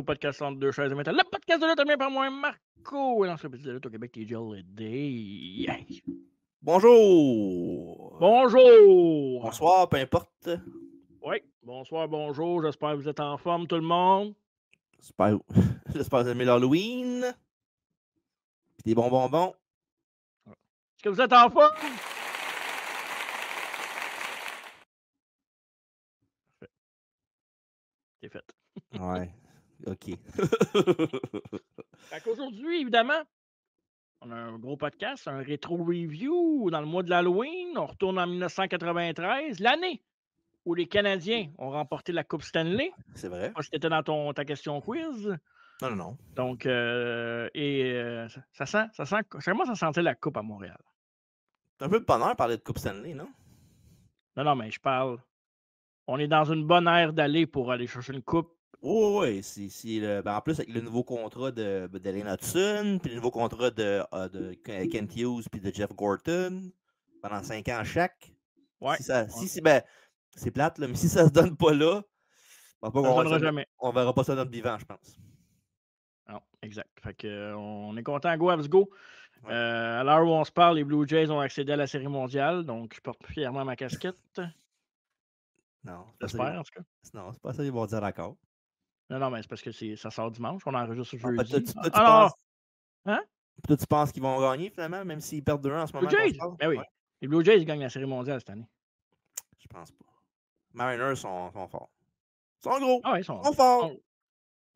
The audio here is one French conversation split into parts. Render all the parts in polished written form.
au podcast entre deux chaises de métal. Le podcast de lutte animé par moi, Marco. Et dans ce podcast de lutte au Québec, TJ Day. Bonjour! Bonjour! Bonsoir, peu importe. Oui, bonsoir, bonjour. J'espère que vous êtes en forme, tout le monde. J'espère que vous aimez l'Halloween. Puis des bons bonbons. Est-ce que vous êtes en forme? C'est fait. Ouais, ok. Fait qu'aujourd'hui, évidemment, on a un gros podcast, un rétro review dans le mois de l'Halloween. On retourne en 1993, l'année où les Canadiens ont remporté la Coupe Stanley. C'est vrai? Pas si c'était dans ta question quiz. Non. Donc, ça commence à sentir la coupe à Montréal. C'est un peu de bonheur de parler de Coupe Stanley, non? Non, mais je parle. On est dans une bonne ère d'aller pour aller chercher une coupe. Oui. En plus, avec le nouveau contrat d'Ellen Hudson, puis le nouveau contrat de Kent Hughes puis de Jeff Gorton, pendant 5 ans chaque. Ouais. C'est plate, là, mais si ça se donne pas là, ça ne donnera jamais. On verra pas ça dans notre vivant, je pense. Non, exact. Fait que, on est content, go, let's go. Ouais. À l'heure où on se parle, les Blue Jays ont accédé à la Série mondiale, donc je porte fièrement ma casquette. Non, J'espère, en tout cas. Non, c'est pas ça qu'ils vont dire d'accord. Non, mais c'est parce que ça sort dimanche, on enregistre Toi, jeudi. tu penses... Hein? Toi, tu penses qu'ils vont gagner, finalement, même s'ils perdent 2-1 en ce moment? Blue Jays? Ben oui. Ouais. Les Blue Jays gagnent la Série mondiale cette année. Je pense pas. Mariners sont forts. Ils sont gros. Ah ouais, ils sont forts.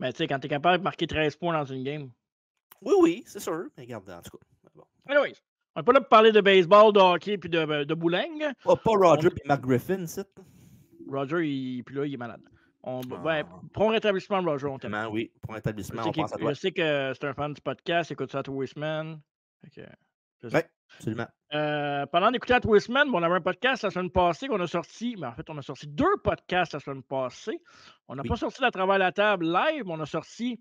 Mais tu sais, quand tu es capable de marquer 13 points dans une game. Oui, c'est sûr. Mais regarde, en tout cas. Bon. Anyways, on n'est pas là pour parler de baseball, de hockey puis de bowling. Pas Roger et Mark Griffin, c'est. Roger, puis là, il est malade. Prompt rétablissement, Roger, on t'aime. Oui, pour rétablissement, on pense à toi. Je sais que c'est un fan du podcast, il écoute ça à tous les semaines. Oui, absolument. Pendant d'écouter à tous les semaines, on avait un podcast la semaine passée qu'on a sorti, mais en fait, on a sorti 2 podcasts la semaine passée. On n'a pas sorti la Travers la table live, mais on a sorti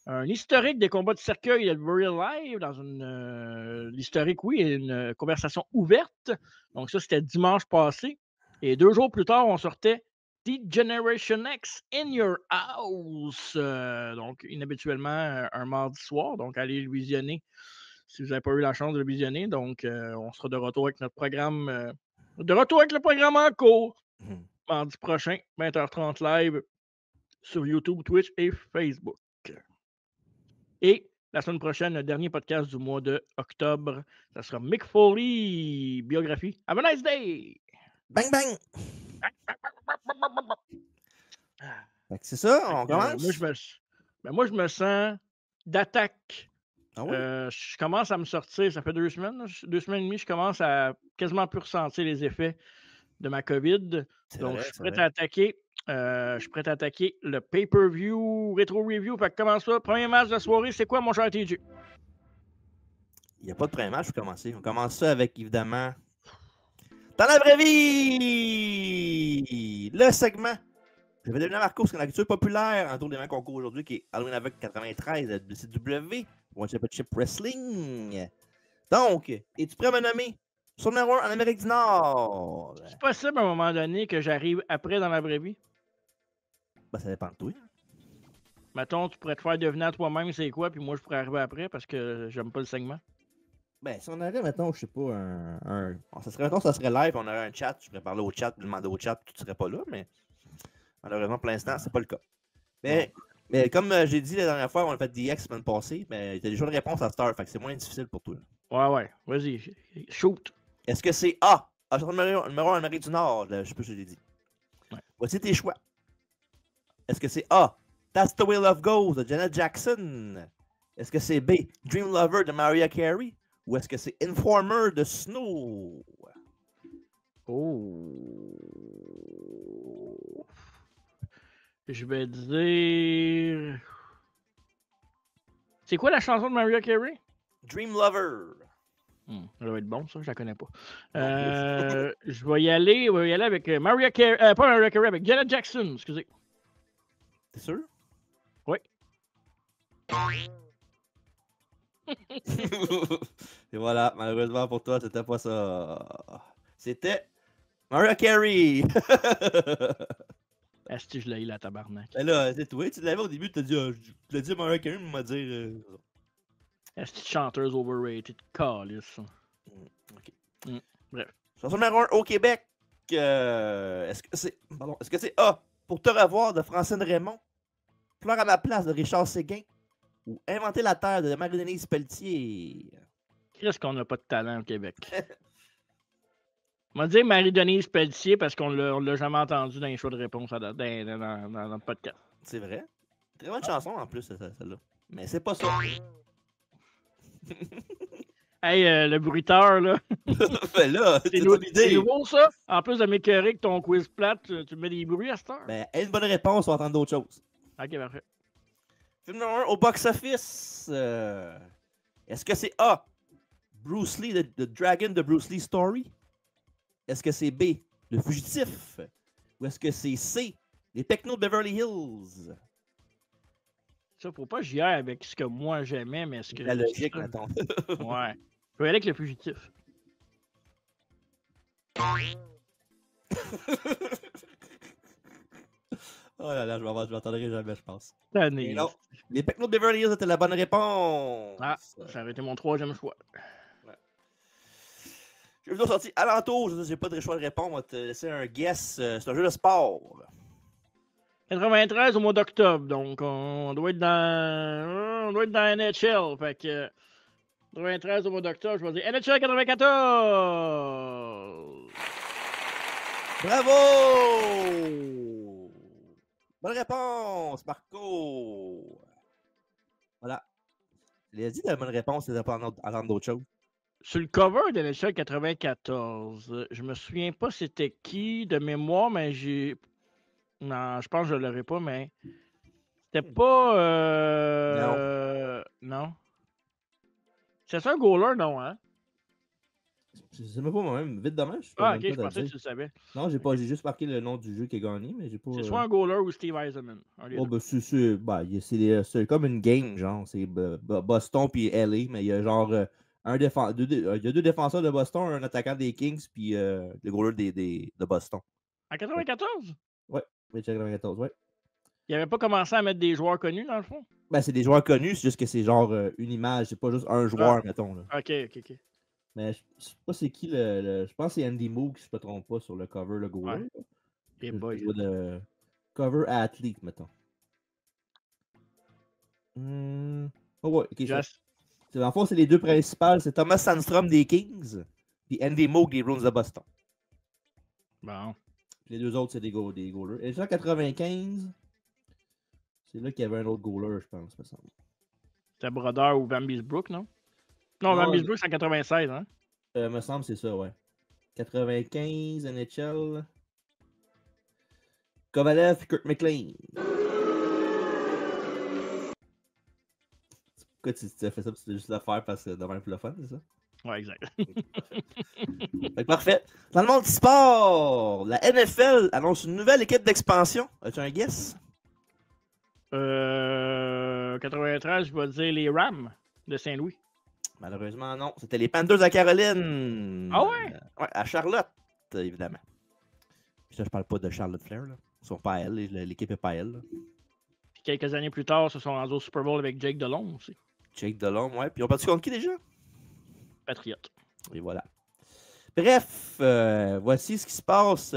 un historique des combats de cercueil de Real Live dans l'historique, oui, et une conversation ouverte. Donc ça, c'était dimanche passé. Et 2 jours plus tard, on sortait Generation X in Your House. Donc, inhabituellement, un mardi soir. Donc, allez le visionner si vous n'avez pas eu la chance de le visionner. Donc, on sera de retour avec notre programme. De retour avec le programme en cours. Mardi prochain, 20h30 live sur YouTube, Twitch et Facebook. Et la semaine prochaine, le dernier podcast du mois de octobre, ça sera Mick Foley, biographie. Have a nice day! Bang, bang! C'est ça, on commence? Moi, je me sens d'attaque. Ah oui? Je commence à me sortir, ça fait 2 semaines, 2 semaines et demie, je commence à quasiment plus ressentir les effets de ma COVID. Donc, je suis prêt à attaquer. Je suis prêt à attaquer le pay-per-view, rétro review. Fait que comment ça? Premier match de la soirée, c'est quoi, mon cher TJ? Il n'y a pas de premier match pour commencer. On commence ça avec, évidemment, dans la vraie vie! Le segment. J'avais devenu Marco, parce qu'on a la culture populaire en tour des mains concours aujourd'hui, qui est Halloween avec 93 de CW, World Championship Wrestling. Donc, es-tu prêt à me nommer sur le numéro 1 en Amérique du Nord? C'est possible à un moment donné que j'arrive après dans la vraie vie? Ben, ça dépend de toi. Mettons, tu pourrais te faire deviner à toi-même c'est quoi, puis moi, je pourrais arriver après parce que j'aime pas le segment. Ben, si on avait, mettons, je sais pas, ça serait live, on aurait un chat, je pourrais parler au chat, demander au chat, puis tu serais pas là, mais malheureusement, pour l'instant, c'est pas le cas. Mais comme j'ai dit la dernière fois, on a fait DX la semaine passée, mais il y a des jeux de réponse à Star, fait que c'est moins difficile pour toi. Ouais, vas-y, shoot. Est-ce que c'est A? Numéro 1 en Amérique du Nord, je sais pas si je l'ai dit. Ouais. Voici tes choix. Est-ce que c'est A? That's the Way Love Goes de Janet Jackson? Est-ce que c'est B? Dream Lover de Mariah Carey? Ou est-ce que c'est Informer de Snow? Oh. Je vais dire. C'est quoi la chanson de Mariah Carey? Dream Lover. Ça va être bon, ça, je la connais pas. Je vais y aller avec Mariah Carey. Pas Mariah Carey, avec Janet Jackson, excusez. T'es sûr? Oui. Et voilà, malheureusement pour toi, c'était pas ça. C'était Mariah Carey. Asti, je l'ai eu, la tabarnak. Ben là, c'est toi, tu l'avais au début, tu l'as dit à Mariah Carey, il m'a dit. Asti de chanteuse overrated, calice. Ok. Bref. Chanson numéro 1 au Québec. Est-ce que c'est A, Pour te revoir de Francine Raymond, Pleure à ma place de Richard Séguin ou Inventer la terre de Marie-Denise Pelletier? Qu'est-ce qu'on n'a pas de talent au Québec? On va dire Marie-Denise Pelletier parce qu'on l'a jamais entendu dans les shows de réponse dans le podcast. C'est vrai. Très bonne chanson en plus, celle-là. Mais c'est pas ça. Hey, le bruiteur, là. Ben là, c'est nouveau, ça. En plus de m'écœurer que ton quiz plate, tu mets des bruits à cette heure. Ben, une bonne réponse, on va entendre d'autres choses. Ok, parfait. Film numéro 1 au box-office. Est-ce que c'est A, Bruce Lee, The Dragon de Bruce Lee Story? Est-ce que c'est B, Le Fugitif? Ou est-ce que c'est C, Les Technos de Beverly Hills? Ça, faut pas que j'y aille avec ce que moi j'aimais, mais ce que. La logique, mettons. Ouais. Je vais aller avec Le Fugitif. Oh là là, je m'entendrai jamais, je pense. Année. Non, Les Technos de Beverly Hills étaient la bonne réponse. Ah, ça aurait été mon troisième choix. Ouais. Jeu vidéo sorti alentour, je n'ai pas de choix de répondre, on va te laisser un guess. C'est un jeu de sport. 93 au mois d'octobre, donc on doit être dans NHL. Fait que 93 au mois d'octobre, je vais dire NHL 94. Bravo! Bonne réponse, Marco! Voilà. Je l'ai dit, la bonne réponse, c'est d'apprendre d'autres choses. Sur le cover de NHL 94, je me souviens pas c'était qui de mémoire, mais j'ai... Non, je pense que je l'aurais pas, mais... C'était pas... Non. C'est un goaler, non, hein? Je sais même pas moi-même. Vite demain, je suis Ah, pas ok, même je pas pensais que tu le savais. Non, j'ai juste marqué le nom du jeu qui a gagné, mais j'ai pas... C'est soit un goaler ou Steve Eisenman. Oh, ben, c'est comme une game, genre. C'est Boston puis LA, mais il y a genre il y a deux défenseurs de Boston, un attaquant des Kings, puis le goaler de Boston. En 94? Ouais, 94, ouais. Il avait pas commencé à mettre des joueurs connus, dans le fond? Ben, c'est des joueurs connus, c'est juste que c'est genre une image, c'est pas juste un joueur, mettons. Là. Ok. Mais je sais pas c'est qui je pense que c'est Andy Moog, si je me trompe pas, sur le cover, le goaler. Ouais. Et boy. De cover athlete, mettons. Oh ouais, ok. Dans le fond, c'est les deux principales. C'est Thomas Sandstrom des Kings puis Andy Moog des Bruins de Boston. Bon. Puis les deux autres, c'est des goalers. Et en 95, c'est là qu'il y avait un autre goaler, je pense, me semble. C'était Brodeur ou Van Beesbrook, non? Non, Van Beesbrook, c'est en 96, hein? Me semble c'est ça, ouais. 95, NHL. Kovalev, Kurt McLean. Pourquoi tu as fait ça? Tu as juste le faire parce que c'est devant le fun, c'est ça? Ouais, exact. Parfait. Dans le monde du sport, la NFL annonce une nouvelle équipe d'expansion. As-tu un guess? 93, je vais dire les Rams de Saint-Louis. Malheureusement, non. C'était les Panthers à Caroline. Ah ouais? Ouais, à Charlotte, évidemment. Puis ça, je parle pas de Charlotte Flair. Là. Ils sont pas à elle. L'équipe est pas à elle. Là. Puis quelques années plus tard, ils se sont rendus au Super Bowl avec Jake Delhomme aussi. Jake Delhomme, ouais. Puis ils ont battu contre qui déjà? Patriote. Et voilà. Bref, voici ce qui se passe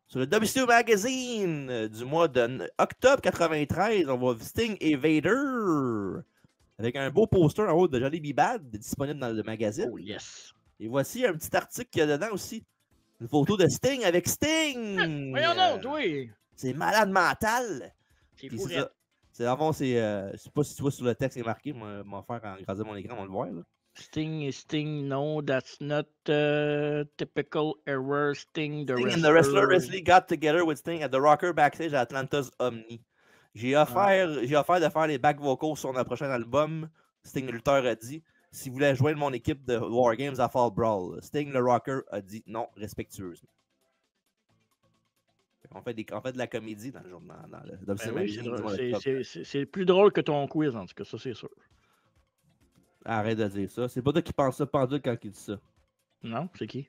sur le WCW Magazine du mois d'octobre 93. On voit Sting et Vader avec un beau poster en haut de Johnny B. Bad disponible dans le magazine. Oh yes. Et voici un petit article qu'il y a dedans aussi. Une photo de Sting avec Sting. Voyons donc, oui. C'est malade mental. C'est fou. C'est avant, je sais pas si tu vois sur le texte, c'est marqué. M'en faire agrandir mon écran, on va le voir. Là. Sting, no, that's not typical error. Sting, the Sting and the wrestler got together with Sting at the Rocker backstage at Atlanta's Omni. J'ai offert de faire les back vocals sur notre prochain album. Sting le lutteur a dit s'il voulait joindre mon équipe de War Games à Fall Brawl. Sting le rocker a dit non, respectueusement. On fait de la comédie dans le journal. C'est plus drôle que ton quiz, en tout cas, ça c'est sûr. Arrête de dire ça. C'est pas toi qui penses ça pendule quand il dit ça. Non, c'est qui?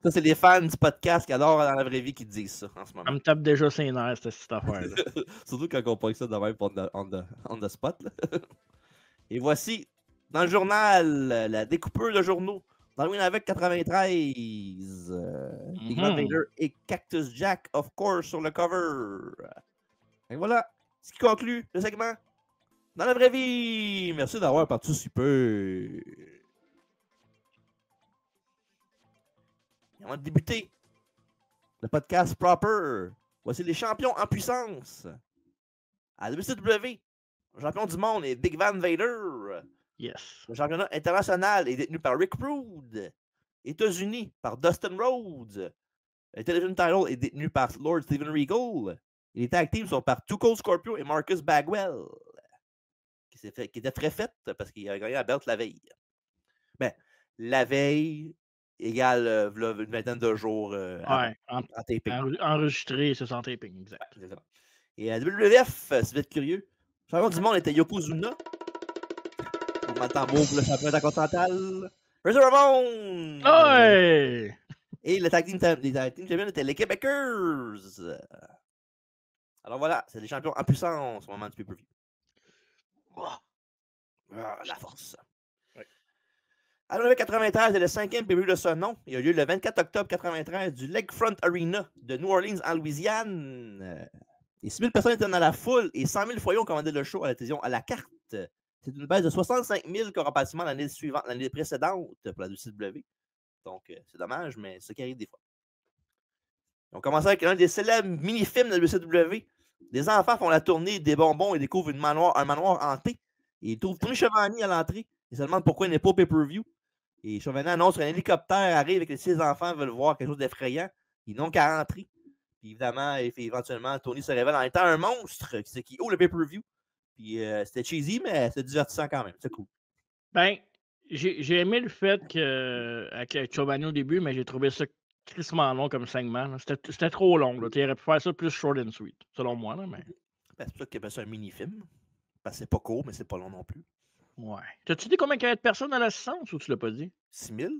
Ça, c'est les fans du podcast qui adorent dans la vraie vie qui disent ça en ce Ça moment. me tape déjà ses nerfs, cette affaire-là. Surtout quand on pogne ça de même on the spot. Là. Et voici, dans le journal, la découpeur de journaux. Darwin avec 93. Big Van Vader et Cactus Jack, of course, sur le cover. Et voilà, ce qui conclut le segment dans la vraie vie. Merci d'avoir participé. Et on va débuter le podcast proper. Voici les champions en puissance. À la WCW, le champion du monde est Big Van Vader. Yes. Le championnat international est détenu par Rick Rude. États-Unis par Dustin Rhodes. Le Television Title est détenu par Lord Steven Regal. Et les tag teams sont par Too Cold Scorpio et Marcus Bagwell. Qui était très fait parce qu'il a gagné la belt la veille. Ben, la veille égale une vingtaine de jours en taping. Enregistré, c'est sans taping, exact. Ouais, et à WWF, si vous êtes curieux, le champion du monde était Yokozuna. Pour le tambour pour le champion intercontinental. Razor Ramon! Hey! Et le tag team champion était les Québécois. Alors voilà, c'est les champions en puissance au moment du pay-per-view. La force. Ouais. Alors, le 93 est le 5e pay-per-view de ce nom. Il a lieu le 24 octobre 93 du Lakefront Arena de New Orleans en Louisiane. Et 6 000 personnes étaient dans la foule et 100 000 foyers ont commandé le show à la télévision à la carte. C'est une baisse de 65 000 comparativement à l'année précédente pour la WCW. Donc, c'est dommage, mais c'est ce qui arrive des fois. On commence avec un des célèbres mini-films de la WCW. Des enfants font la tournée des bonbons et découvrent un manoir hanté. Et ils trouvent Tony Schiavone à l'entrée. Ils se demandent pourquoi il n'est pas au pay-per-view. Et Schiavone annonce qu'un hélicoptère arrive et que ses enfants veulent voir quelque chose d'effrayant. Ils n'ont qu'à rentrer. Puis évidemment, éventuellement, Tony se révèle en étant un monstre qui ouvre le pay-per-view. Puis c'était cheesy, mais c'était divertissant quand même. C'est cool. Ben, j'ai aimé le fait avec Giovanni au début, mais j'ai trouvé ça crissement long comme segment. C'était trop long. Tu aurais pu faire ça plus short and sweet, selon moi. Là, mais... Ben, c'est pour ça qu'il y avait ça un mini-film. Parce que c'est pas court, mais c'est pas long non plus. Ouais. T'as-tu dit combien il y avait de personnes dans l'assistance ou tu l'as pas dit? 6 000.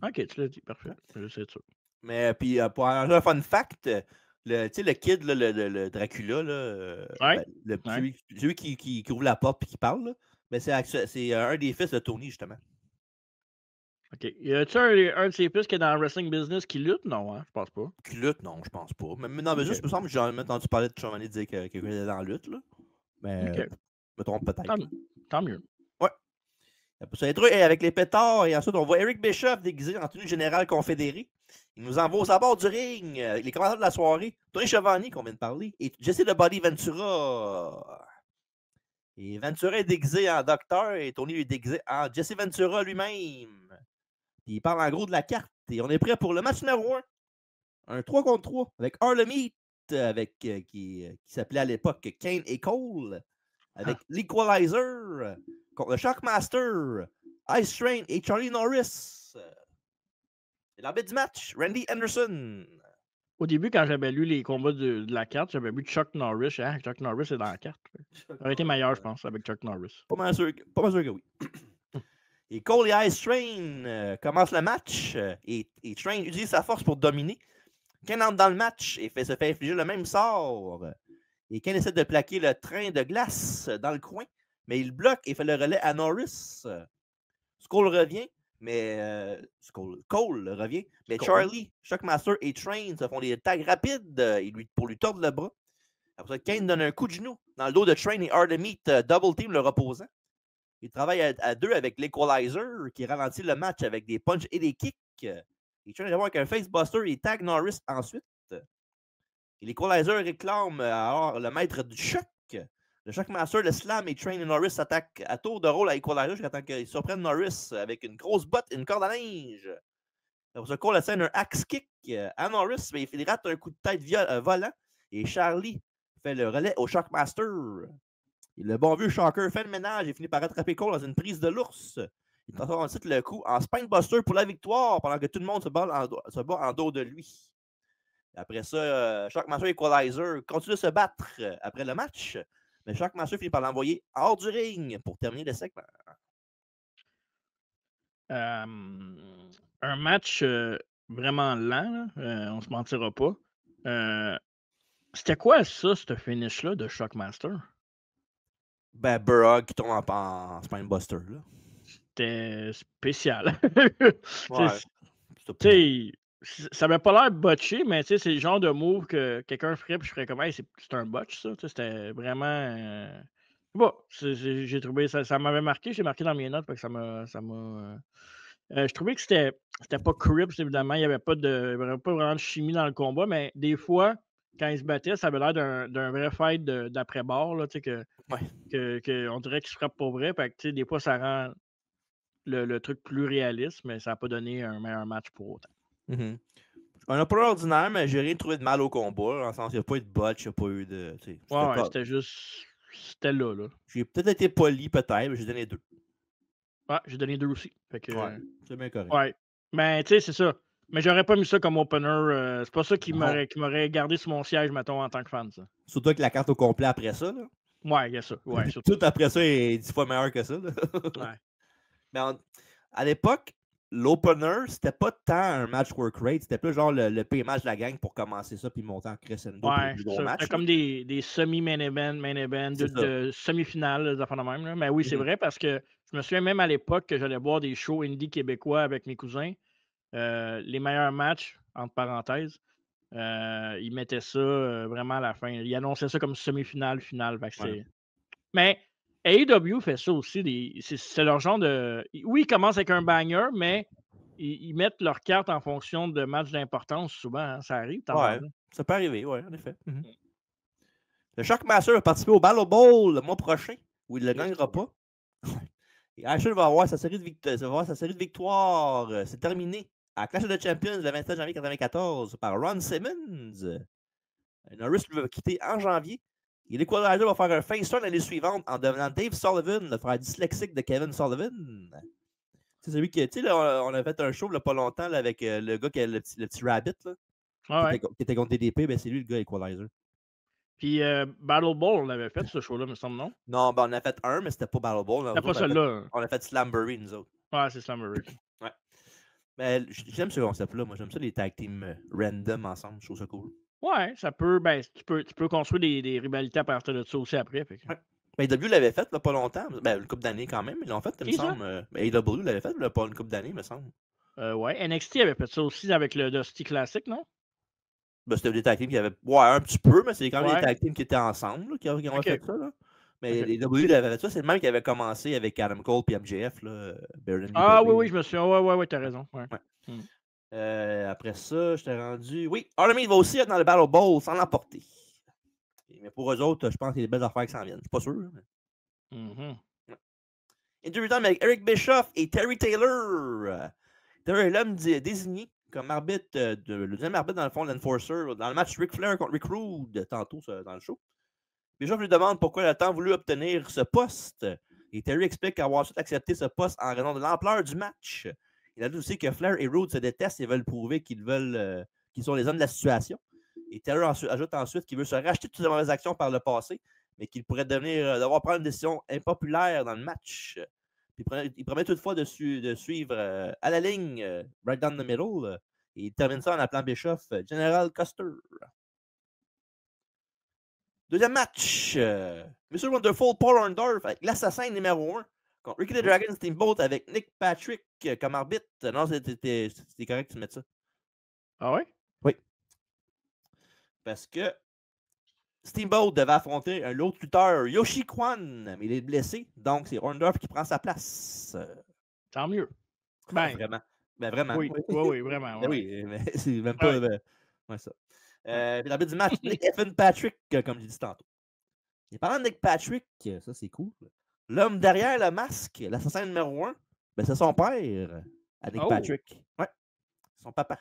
Ok, tu l'as dit. Parfait. Je sais ça. Mais puis, pour arranger un fun fact, le kid, là, le Dracula, là, Ouais. celui qui ouvre la porte et qui parle, là, mais c'est un des fils de Tony, justement. OK. Y a-tu un de ses fils qui est dans le wrestling business qui lutte? Non, hein? Je pense pas. Qui lutte? Non, je pense pas. Mais non, mais juste, il me semble que j'ai jamais entendu parler de Giovanni dire qu'il était dans la lutte, là. Mais, je me trompe peut-être. Tant mieux. Ouais. Après ça, avec les pétards, et ensuite, on voit Eric Bischoff déguisé en tenue générale confédérée. Il nous envoie aux abords du ring, les commandants de la soirée, Tony Schiavone, qu'on vient de parler, et Jesse the Body Ventura. Et Ventura est déguisé en docteur et Tony est déguisé en Jesse Ventura lui-même. Puis il parle en gros de la carte. Et on est prêt pour le match numéro 1. Un 3 contre 3 avec Harlem Heat, qui s'appelait à l'époque Kane et Cole, avec l'Equalizer, contre le Shockmaster, Ice Train et Charlie Norris. Et l'arbitre du match, Randy Anderson. Au début, quand j'avais lu les combats de la carte, j'avais vu Chuck Norris. Hein? Chuck Norris est dans la carte. Ça aurait été meilleur, je pense, avec Chuck Norris. Pas mal sûr que oui. Et Cole et Ice Train commencent le match. Et Train utilise sa force pour dominer. Kane entre dans le match et se fait infliger le même sort. Et Kane essaie de plaquer le train de glace dans le coin, mais il bloque et fait le relais à Norris. Cole revient, mais Cole revient, mais Charlie, Shockmaster et Train se font des tags rapides pour lui tordre le bras. Après ça, Kane donne un coup de genou dans le dos de Train et Harlem Heat double team le reposant. Il travaille à deux avec l'Equalizer qui ralentit le match avec des punches et des kicks. Il tient d'avoir avec un facebuster et tag Norris ensuite. Et l'Equalizer réclame alors le maître du choc. Le Shockmaster, le Slam et Train et Norris s'attaquent à tour de rôle à Equalizer jusqu'à temps qu'ils surprennent Norris avec une grosse botte et une corde à linge. Pour ce Cole essaie un axe kick à Norris, mais il rate un coup de tête volant. Et Charlie fait le relais au Shockmaster. Et le bon vieux Shocker fait le ménage et finit par rattraper Cole dans une prise de l'ours. Il transforme ensuite le coup en Spinebuster pour la victoire pendant que tout le monde se bat en dos de lui. Après ça, Shockmaster et Equalizer continuent de se battre après le match. Mais Shockmaster finit par l'envoyer hors du ring pour terminer le segment. Un match vraiment lent, là, on se mentira pas. C'était quoi ça, ce finish-là de Shockmaster? Ben, Burrock qui tombe en Spinebuster, là. C'était spécial. Ouais. Tu sais, ça avait pas l'air botché, mais c'est le genre de move que quelqu'un ferait, puis je ferais comme, hey, c'est un botch, ça. C'était vraiment. Bon, j'ai trouvé ça m'avait marqué, j'ai marqué dans mes notes, fait que je trouvais que c'était pas Crips, évidemment, il n'y avait pas vraiment de chimie dans le combat, mais des fois, quand ils se battaient, ça avait l'air d'un vrai fight d'après-bord, là, tu sais, on dirait qu'ils se frappent pour vrai, fait que, tu sais, des fois, ça rend le truc plus réaliste, mais ça n'a pas donné un meilleur match pour autant. Mm-hmm. On n'a pas l'ordinaire, mais j'ai rien trouvé de mal au combat. En sens, il n'y a pas eu de botch, il n'y a pas eu de. Ouais, c'était juste. C'était là, là. J'ai peut-être été poli, peut-être, mais j'ai donné 2. Ouais, j'ai donné 2 aussi. Fait que. Ouais, c'est bien correct. Ouais. Mais tu sais, c'est ça. Mais j'aurais pas mis ça comme opener. C'est pas ça qui Non. m'aurait gardé sur mon siège, mettons, en tant que fan, ça. Surtout avec la carte au complet après ça. Là. Ouais, il y a ça. Ouais, surtout. Tout après ça est 10 fois meilleur que ça. Là. Ouais. Mais à l'époque, l'opener, c'était pas tant un match work rate, c'était plus genre le pire match de la gang pour commencer ça puis monter en crescendo pour Ouais, le plus c'est gros ça. match. C'était comme des semi-main event, de semi-finale, des affaires de même. Là. Mais oui, c'est vrai parce que je me souviens même à l'époque que j'allais voir des shows indie québécois avec mes cousins. Les meilleurs matchs, entre parenthèses, ils mettaient ça vraiment à la fin. Ils annonçaient ça comme semi-finale, finale. Ouais. Mais AEW fait ça aussi. C'est leur genre de. Oui, ils commencent avec un banger, mais ils mettent leurs cartes en fonction de matchs d'importance souvent. Hein, ça arrive, t'en Ouais, parles. ça peut arriver, ouais, en effet. Le Shockmaster va participer au Battle Bowl le mois prochain, où il ne le gagnera pas. Et Asher va avoir sa série de victoires. C'est terminé à Clash of the Champions le 27 janvier 1994 par Ron Simmons. Norris lui va quitter en janvier. Et l'Equalizer va faire un face turn l'année suivante en devenant Dave Sullivan, le frère dyslexique de Kevin Sullivan. C'est celui qui, tu sais, on a fait un show il n'y a pas longtemps là, avec le gars qui a le petit rabbit là, qui était contre DDP, ben c'est lui le gars Equalizer. Puis Battle Bowl, on avait fait ce show-là, me semble, non? Non, ben on a fait un, mais c'était pas Battle Bowl. C'était pas celui-là. On a fait Slamboree, nous autres. Ouais, c'est Slamboree. Ouais. Mais j'aime ce concept-là. Moi, j'aime ça, les tag teams random ensemble. Je trouve ça cool. Ouais, ça peut. Ben, tu peux construire des rivalités à partir de ça aussi après. Fait que... Ouais. Ben, AEW l'avait fait, là, pas longtemps. Ben, une couple d'années quand même. Ils l'ont fait, il me semble. Ben, AEW l'avait fait, là, pas une couple d'années, il me semble. Ouais, NXT avait fait ça aussi avec le Dusty Classic, non? Ben, c'était des tag teams qui avaient. Ouais, un petit peu, mais c'est quand même des tag teams qui étaient ensemble, là, qui ont fait ça, là. Mais les AEW l'avaient fait ça, c'est le même qui avait commencé avec Adam Cole et MJF, là. Oui, je me souviens. Ouais, t'as raison. Ouais. Après ça, j'étais rendu. Oui, Army va aussi être dans le Battle Bowl sans l'emporter. Mais pour eux autres, je pense qu'il y a des belles affaires qui s'en viennent. Je suis pas sûr. Mais... Interview time avec Eric Bischoff et Terry Taylor. Terry est l'homme désigné comme arbitre, le deuxième arbitre dans le fond, l'enforcer, dans le match Ric Flair contre Rick Rude, tantôt dans le show. Bischoff lui demande pourquoi il a tant voulu obtenir ce poste. Et Terry explique qu'avoir su accepté ce poste en raison de l'ampleur du match. Il a dit aussi que Flair et Rude se détestent et veulent prouver qu'ils sont les hommes de la situation. Et Taylor ajoute ensuite qu'il veut se racheter toutes ses mauvaises actions par le passé, mais qu'il pourrait devoir prendre une décision impopulaire dans le match. Il promet toutefois de suivre à la ligne, right down the middle, et il termine ça en appelant Bischoff General Custer. Deuxième match, Mr. Wonderful Paul Orndorff avec l'assassin numéro 1 contre Ricky the Dragon Steamboat avec Nick Patrick comme arbitre. Non, c'était correct que tu mettes ça. Ah ouais? Oui. Parce que Steamboat devait affronter un autre lutteur, Yoshi Kwan, mais il est blessé, donc c'est Orndorff qui prend sa place. Tant mieux. Ben, vraiment. Ben, vraiment. Oui, vraiment. Ben, oui, mais c'est même pas. Ouais, ça. L'arbitre du match, Nick Effin Patrick, comme j'ai dit tantôt. Et parlant de Nick Patrick, ça c'est cool. L'homme derrière le masque, l'assassin numéro 1, ben, c'est son père, à Nick Patrick. Ouais. Son papa.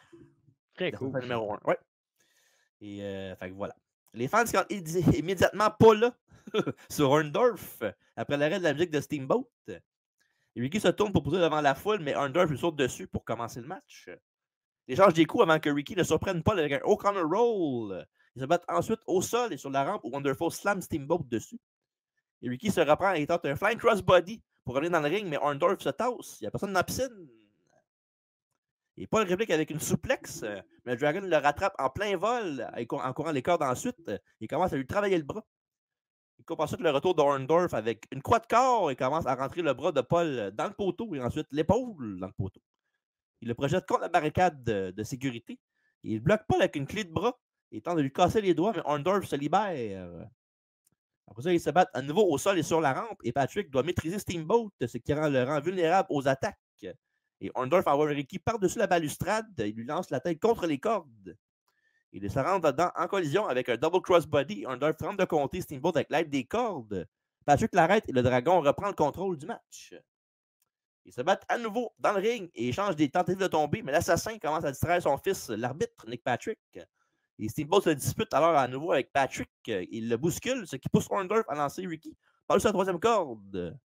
Très cool. L'assassin numéro 1. Ouais. Et fait que voilà. Les fans sont immédiatement pas là sur Orndorff après l'arrêt de la musique de Steamboat. Et Ricky se tourne pour pousser devant la foule, mais Orndorff lui saute dessus pour commencer le match. Il échange des coups avant que Ricky ne surprenne pas avec un O'Connor Roll. Ils se battent ensuite au sol et sur la rampe où Wonderful slam Steamboat dessus. Et Ricky se reprend et tente un flying crossbody pour revenir dans le ring, mais Orndorff se tasse. Il n'y a personne dans la piscine. Et Paul réplique avec une souplexe, mais le Dragon le rattrape en plein vol en courant les cordes ensuite. Il commence à lui travailler le bras. Il coupe ensuite le retour d'Orndorff avec une croix de corps et commence à rentrer le bras de Paul dans le poteau et ensuite l'épaule dans le poteau. Il le projette contre la barricade de sécurité. Il bloque Paul avec une clé de bras et tente de lui casser les doigts, mais Orndorff se libère. Après ça, ils se battent à nouveau au sol et sur la rampe et Patrick doit maîtriser Steamboat, ce qui le rend vulnérable aux attaques. Et Orndorff envoie Ricky par-dessus la balustrade. Il lui lance la tête contre les cordes. Il se rentre dedans en collision avec un double crossbody. Orndorff tente de compter Steamboat avec l'aide des cordes. Patrick l'arrête et le dragon reprend le contrôle du match. Ils se battent à nouveau dans le ring et échangent des tentatives de tomber, mais l'assassin commence à distraire son fils, l'arbitre, Nick Patrick. Et Steamboat se dispute alors à nouveau avec Patrick. Il le bouscule, ce qui pousse Orndorff à lancer Ricky par-dessus la troisième corde.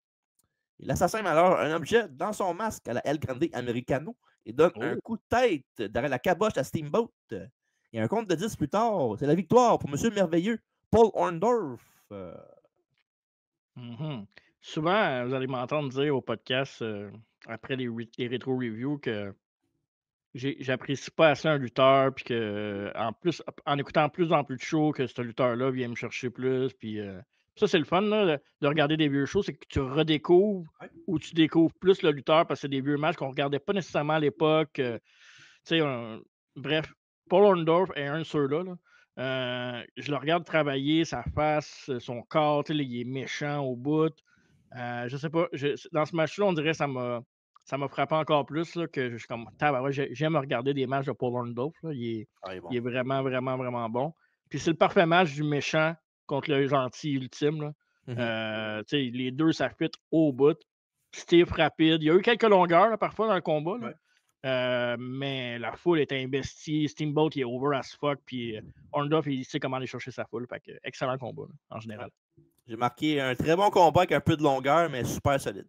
Et l'assassin met alors un objet dans son masque à la El Grande Americano et donne un coup de tête derrière la caboche à Steamboat. Et un compte de 10 plus tard, c'est la victoire pour Monsieur Merveilleux, Paul Orndorff. Souvent, vous allez m'entendre dire au podcast, après les rétro-reviews, que j'apprécie pas assez un lutteur, puis que, en écoutant plus en plus de shows, que ce lutteur-là vient me chercher plus. Puis ça, c'est le fun là, de regarder des vieux shows, c'est que tu redécouvres ou tu découvres plus le lutteur parce que c'est des vieux matchs qu'on regardait pas nécessairement à l'époque. Bref, Paul Orndorff est un de ceux-là. Je le regarde travailler, sa face, son corps, il est méchant au bout. Je sais pas, dans ce match-là, on dirait que ça m'a frappé encore plus là, que je suis comme j'aime regarder des matchs de Paul Orndorff. Il est vraiment, vraiment, vraiment bon. Puis c'est le parfait match du méchant contre le gentil ultime. Là. Les deux, ça fit au bout. Stiff, rapide. Il y a eu quelques longueurs là, parfois dans le combat. Là. Mais la foule est investie. Steamboat, il est over as fuck. Puis Orndorff, il sait comment aller chercher sa foule. Fait que, excellent combat, là, en général. J'ai marqué un très bon combat avec un peu de longueur, mais super solide.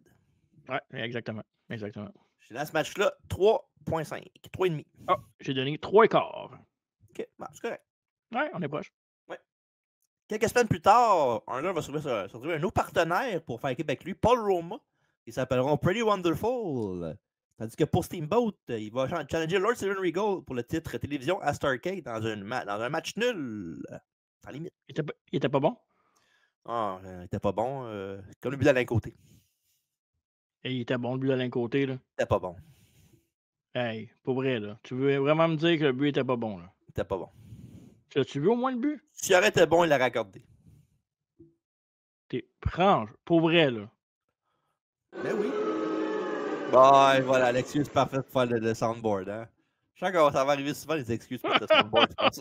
Ouais, exactement. J'ai dans ce match-là 3.5, 3,5. Ah, j'ai donné 3,4. OK, bon, c'est correct. Ouais, on est proche. Ouais. Quelques semaines plus tard, Orndorff va se trouver un autre partenaire pour faire équipe avec lui, Paul Roma. Ils s'appelleront Pretty Wonderful. Tandis que pour Steamboat, il va challenger Lord Steven Regal pour le titre télévision à Starrcade dans un match nul. En limite. Il était pas bon? Ah, il était pas bon. Comme le but d'Alain Côté. Et il était bon, le but d'Alain Côté, là. Il était pas bon. Hey, pour vrai, là. Tu veux vraiment me dire que le but était pas bon, là? Il était pas bon. Tu veux au moins le but? S'il aurait été bon, il l'aurait accordé. T'es franche. Pour vrai, là. Ben oui. Bon, voilà, l'excuse parfaite pour faire le soundboard. Hein? Je sens que ça va arriver souvent, les excuses pour le soundboard, je pense.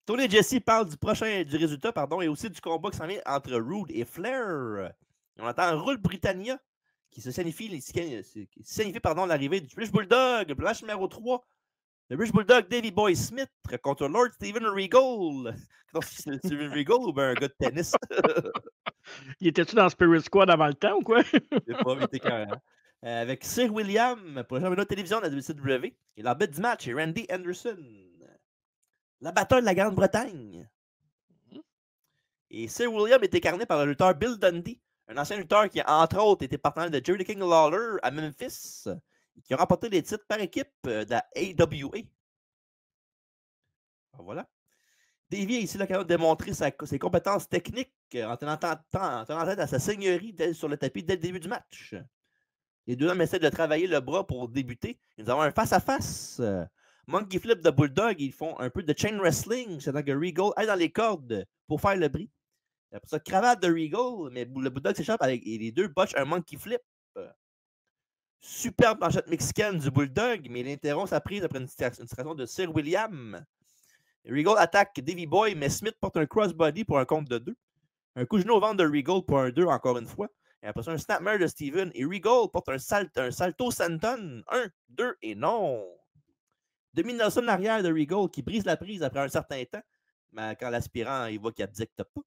Tony et Jesse parlent du résultat, et aussi du combat qui s'en vient entre Rude et Flair. On entend Rule Britannia qui signifie l'arrivée du British Bulldog, le match numéro 3. Le British Bulldog Davey Boy Smith contre Lord Steven Regal. Steven Regal ou bien un gars de tennis? Il était-tu dans Spirit Squad avant le temps ou quoi? Je sais pas, mais il était carrément. Avec Sir William pour le championnat de télévision de la WCW. Et l'arbitre du match est Randy Anderson, l'abatteur de la Grande-Bretagne. Et Sir William est incarné par le lutteur Bill Dundee, un ancien lutteur qui a entre autres été partenaire de Jerry King Lawler à Memphis, qui a remporté les titres par équipe de la AWA. Voilà. Davey a ici l'occasion de démontrer ses compétences techniques en tenant tête à sa seigneurie sur le tapis dès le début du match. Les deux hommes essaient de travailler le bras pour débuter. Nous avons un face-à-face. Monkey Flip de Bulldog, ils font un peu de chain wrestling, c'est-à-dire que Regal est dans les cordes pour faire le bris. Après ça, cravate de Regal, mais le Bulldog s'échappe et les deux botchent un Monkey Flip. Superbe manchette mexicaine du Bulldog, mais il interrompt sa prise après une distraction de Sir William. Regal attaque Davey Boy, mais Smith porte un crossbody pour un compte de 2. Un coup de genou au ventre de Regal pour un 2 encore une fois. Et après ça, un snapmare de Steven. Et Regal porte un salto senton. 1, 2 et non. Demi-Nelson arrière de Regal qui brise la prise après un certain temps. Mais quand l'aspirant, il voit qu'il abdicte pas.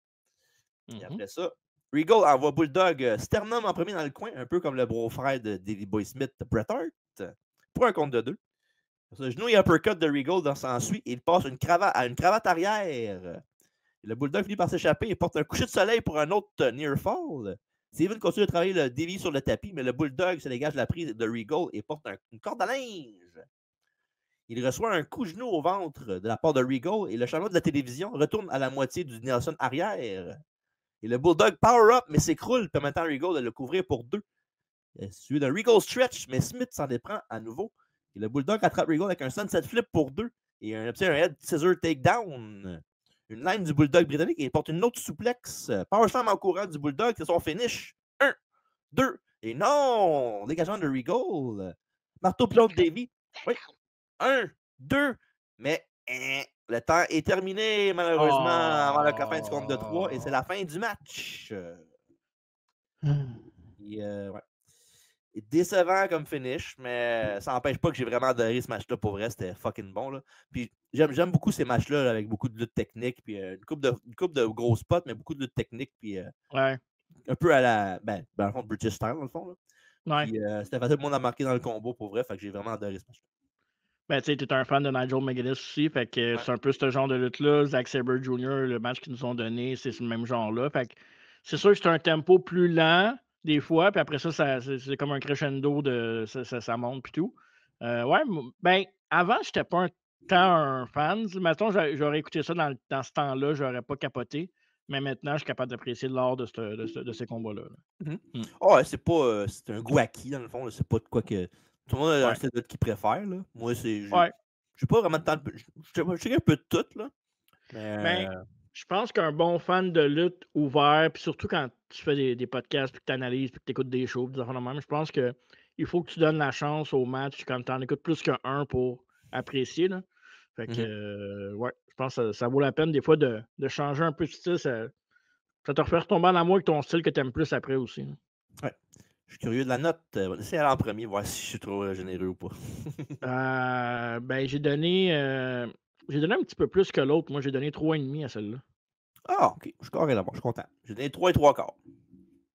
Et après ça, Regal envoie Bulldog sternum en premier dans le coin, un peu comme le beau-frère de Davey Boy Smith, Bret Hart, pour un compte de 2. Le genou et uppercut de Regal s'ensuit et il passe une cravate arrière. Et le Bulldog finit par s'échapper et porte un coucher de soleil pour un autre near fall. Steven continue de travailler le délit sur le tapis, mais le Bulldog se dégage la prise de Regal et porte une corde à linge. Il reçoit un coup de genou au ventre de la part de Regal et le champion de la télévision retourne à la moitié du Nelson arrière. Et le Bulldog power up, mais s'écroule, permettant à Regal de le couvrir pour 2. Suivi d'un Regal stretch, mais Smith s'en déprend à nouveau. Et le Bulldog attrape Regal avec un sunset flip pour 2 et un head scissor takedown. Une line du Bulldog britannique et il porte une autre souplex. Power slam en courant du Bulldog, c'est son finish. 1, 2, et non! Dégagement de Regal. Marteau pilon de Davy. Oui. 1, 2, mais le temps est terminé, malheureusement, avant la fin du compte de 3, et c'est la fin du match. Ouais. Décevant comme finish, mais ça n'empêche pas que j'ai vraiment adoré ce match-là. Pour vrai, c'était fucking bon. Là. Puis j'aime beaucoup ces matchs-là avec beaucoup de lutte technique, puis une coupe de gros spots, mais beaucoup de lutte technique, puis Ouais. un peu à la, dans le fond, British style, dans le fond. Là. Ouais. Puis c'était facile pour moi de marquer dans le combo, pour vrai, fait que j'ai vraiment adoré ce match-là. Ben, tu sais, t'es un fan de Nigel McGuinness aussi, fait que c'est un peu ce genre de lutte-là. Zack Sabre Jr., le match qu'ils nous ont donné, c'est ce même genre-là. Fait que c'est sûr que c'est un tempo plus lent, des fois, puis après ça, c'est comme un crescendo de ça monte puis tout. Ouais, ben, avant, j'étais pas tant un fan. Mettons, j'aurais écouté ça dans ce temps-là, j'aurais pas capoté. Mais maintenant, je suis capable d'apprécier l'art de ces combats-là. Ouais, c'est pas. C'est un goût acquis, dans le fond. C'est pas de quoi que. Tout le monde a un style de lutte qu'il préfère. Là. Moi, c'est. J'ai pas vraiment de temps. Je sais un peu de tout, là. Mais. Je pense qu'un bon fan de lutte ouvert, puis surtout quand tu fais des podcasts, puis que tu analyses, puis que tu écoutes des shows, puis des affaires de même, je pense qu'il faut que tu donnes la chance au match quand tu en écoutes plus qu'un pour apprécier. Là. Fait que, ouais, je pense que ça vaut la peine des fois de changer un peu de style. Ça te refait retomber en amour avec ton style que tu aimes plus après aussi. Là. Ouais. Je suis curieux de la note. Laissez aller en premier, voir si je suis trop généreux ou pas. Ben, j'ai donné un petit peu plus que l'autre. Moi, j'ai donné 3,5 à celle-là. Ah, ok. Je suis carré là-bas. Je suis content. J'ai donné 3 et 3 quarts.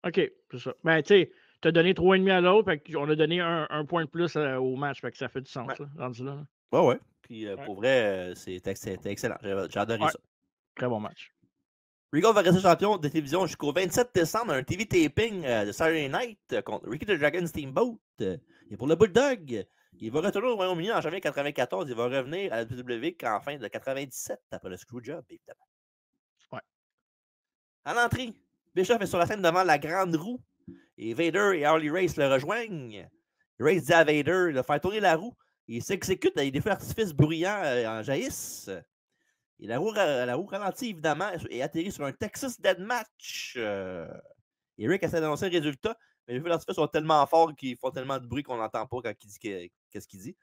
OK, c'est ça. Ben, tu sais, tu as donné 3,5 à l'autre, fait qu'on a donné un point de plus au match, fait que ça fait du sens, là, rendu là. Ouais. Puis pour vrai, c'était excellent. J'ai adoré ça. Très bon match. Regal va rester champion de télévision jusqu'au 27 décembre, un TV taping de Saturday Night contre Ricky the Dragon Steamboat. Et pour le Bulldog, il va retourner au Royaume-Uni en janvier 1994. Il va revenir à la WWE qu'en fin de 97, après le Screwjob, évidemment. Ouais. À l'entrée, Bischoff est sur la scène devant la grande roue. Et Vader et Harley Race le rejoignent. Race dit à Vader de faire tourner la roue. Il s'exécute avec des feux d'artifice bruyants en jaillissent. Et la roue ralentit évidemment et atterrit sur un Texas Deathmatch. Eric essaie d'annoncer le résultat, mais les feux d'artifice sont tellement forts qu'ils font tellement de bruit qu'on n'entend pas quand il dit qu'est-ce qu'il dit.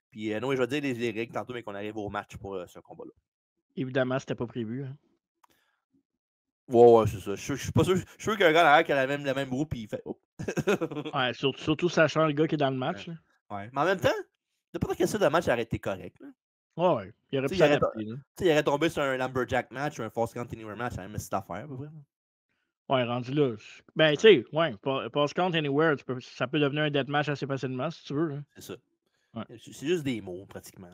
Puis, je vais dire les règles tantôt, mais qu'on arrive au match pour ce combat-là. Évidemment, c'était pas prévu. Hein. Ouais, c'est ça. Je suis pas sûr. Je suis sûr qu'un gars derrière qui a la même roue, puis il fait. Oh. Ouais, surtout sachant le gars qui est dans le match. Ouais. Mais en même temps, n'importe quel style de match aurait été correct. Là. Ouais, il aurait pu s'adapter. Il aurait tombé sur un Lumberjack match ou un False Count Anywhere match, c'est cette affaire, à peu près. Ouais, rendu là. Ben, tu sais, ouais, False Count Anywhere, ça peut devenir un deathmatch assez facilement, si tu veux. Hein. C'est ça. Ouais. C'est juste des mots, pratiquement.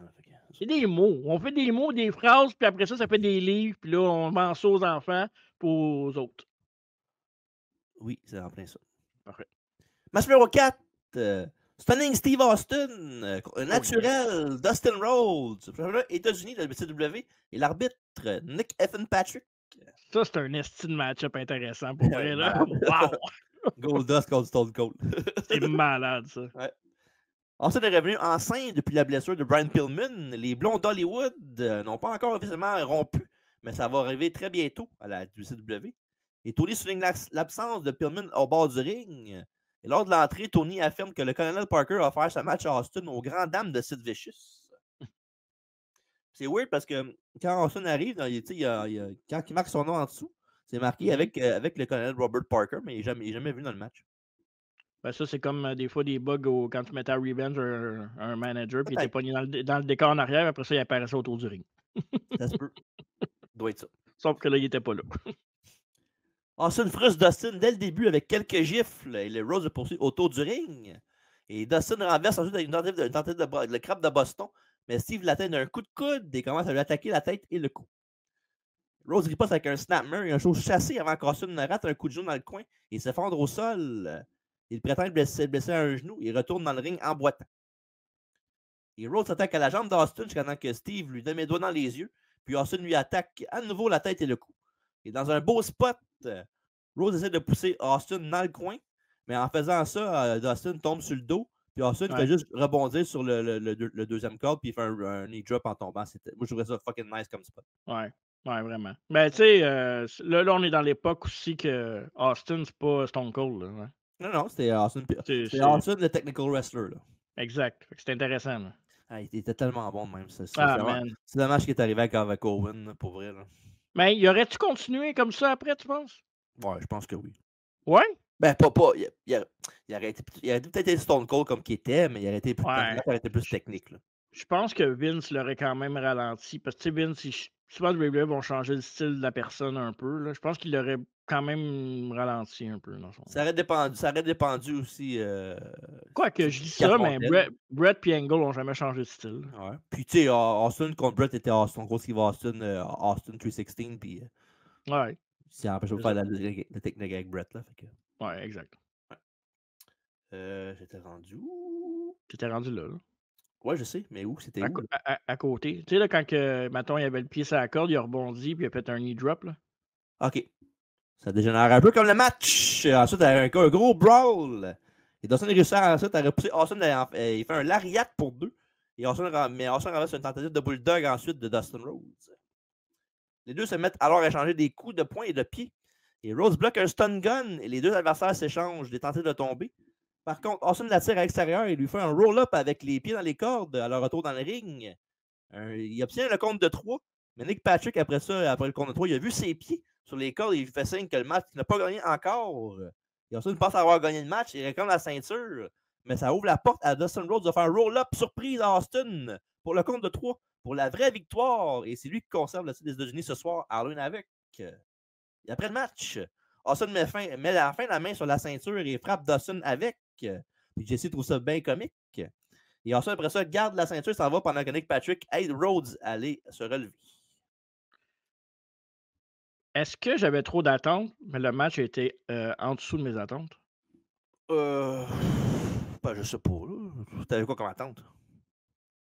C'est des mots. On fait des mots, des phrases, puis après ça fait des livres, puis là, on vend ça aux enfants pour aux autres. Oui, c'est en plein ça. Parfait. Match numéro 4. Stunning Steve Austin. Naturel Dustin Rhodes. États-Unis de la WCW. Et l'arbitre Nick Effin Patrick. Ça, c'est un estime match-up intéressant pour vrai. Là. Wow! Goldust contre Stone Cold. C'est malade, ça. Ouais. Austin est revenu enceinte depuis la blessure de Brian Pillman. Les Blonds d'Hollywood n'ont pas encore officiellement rompu, mais ça va arriver très bientôt à la WCW. Et Tony souligne l'absence de Pillman au bord du ring. Et lors de l'entrée, Tony affirme que le colonel Parker va faire ce match à Austin aux grandes dames de Sid Vicious. C'est weird parce que quand Austin arrive, quand il marque son nom en dessous, c'est marqué avec le colonel Robert Parker, mais il n'est jamais vu dans le match. Ben ça, c'est comme des fois des bugs quand tu mettais à Revenge un manager, puis il était pogné dans le décor en arrière, après ça, il apparaissait autour du ring. Ça se peut. Doit être ça. Sauf que là, il n'était pas là. Austin frustre Dustin dès le début avec quelques gifles et le Rose le poursuit autour du ring. Et Dustin renverse ensuite avec une tentative de le crabe de Boston, mais Steve l'atteint d'un coup de coude et commence à lui attaquer la tête et le cou. Rhodes riposte avec un snapmare et un show chassé avant qu'Austin ne rate un coup de genou dans le coin et s'effondre au sol. Il prétend blesser à un genou et retourne dans le ring en boitant. Et Rhodes s'attaque à la jambe d'Austin jusqu'à temps que Steve lui donne les doigts dans les yeux. Puis Austin lui attaque à nouveau la tête et le cou. Et dans un beau spot, Rhodes essaie de pousser Austin dans le coin. Mais en faisant ça, Austin tombe sur le dos. Puis Austin fait juste rebondir sur le deuxième corde. Puis il fait un knee drop en tombant. Moi, je trouvais ça fucking nice comme spot. Ouais, vraiment. Ben, tu sais, là, on est dans l'époque aussi que Austin, c'est pas Stone Cold. Là, Non, c'était Austin. C'était Austin, le technical wrestler. Là. Exact. C'est intéressant. Là. Ah, il était tellement bon même. C'est dommage qu'il est arrivé avec Owen, pour vrai. Là. Mais y aurait-tu continué comme ça après, tu penses? Ouais, je pense que oui. Ouais? Ben, pas. Il aurait peut-être été Stone Cold comme qu'il était, mais il aurait été plus technique. Là. Je pense que Vince l'aurait quand même ralenti. Parce que, tu sais, Vince, souvent, les WWE vont changer le style de la personne un peu. Là. Je pense qu'il l'aurait quand même ralenti un peu. Dans son... Ça aurait dépendu aussi. Quoique, je dis ça, mais Brett et Angle n'ont jamais changé de style. Ouais. Puis, tu sais, Austin contre Brett était Austin. Gros, qui va Austin 316. Puis, ouais. Ça empêche de faire la technique avec Brett. Là, fait que... Ouais, exact. Ouais. J'étais rendu où? T'étais rendu là. Ouais, je sais, mais où? C'était où? À côté. Tu sais, là, quand, mettons, il avait le pied sur la corde, il a rebondi, puis il a fait un knee drop, là. OK. Ça dégénère un peu comme le match. Ensuite, il y a un gros brawl. Et Dawson réussit ensuite à repousser Austin. Il fait un lariat pour 2. Et Austin renverse une tentative de bulldog ensuite de Dustin Rhodes. Les deux se mettent alors à échanger des coups de poing et de pied. Et Rhodes bloque un stun gun et les deux adversaires s'échangent des tentatives de tomber. Par contre, Austin l'attire à l'extérieur et lui fait un roll-up avec les pieds dans les cordes à leur retour dans le ring. Il obtient le compte de 3. Mais Nick Patrick, après le compte de 3, il a vu ses pieds sur les cordes et il fait signe que le match n'a pas gagné encore. Et Austin pense avoir gagné le match et réclame la ceinture. Mais ça ouvre la porte à Dustin Rhodes de faire un roll-up surprise à Austin pour le compte de 3, pour la vraie victoire. Et c'est lui qui conserve le titre des États-Unis ce soir à Halloween avec. Et après le match, Austin met la main sur la ceinture et frappe Dustin avec. Puis Jesse trouve ça bien comique. Et ensuite, après ça, garde la ceinture, s'en va pendant que Nick Patrick aide Rhodes à aller se relever. Est-ce que j'avais trop d'attentes, mais le match a été en dessous de mes attentes? Ben, je sais pas. T'avais quoi comme attente?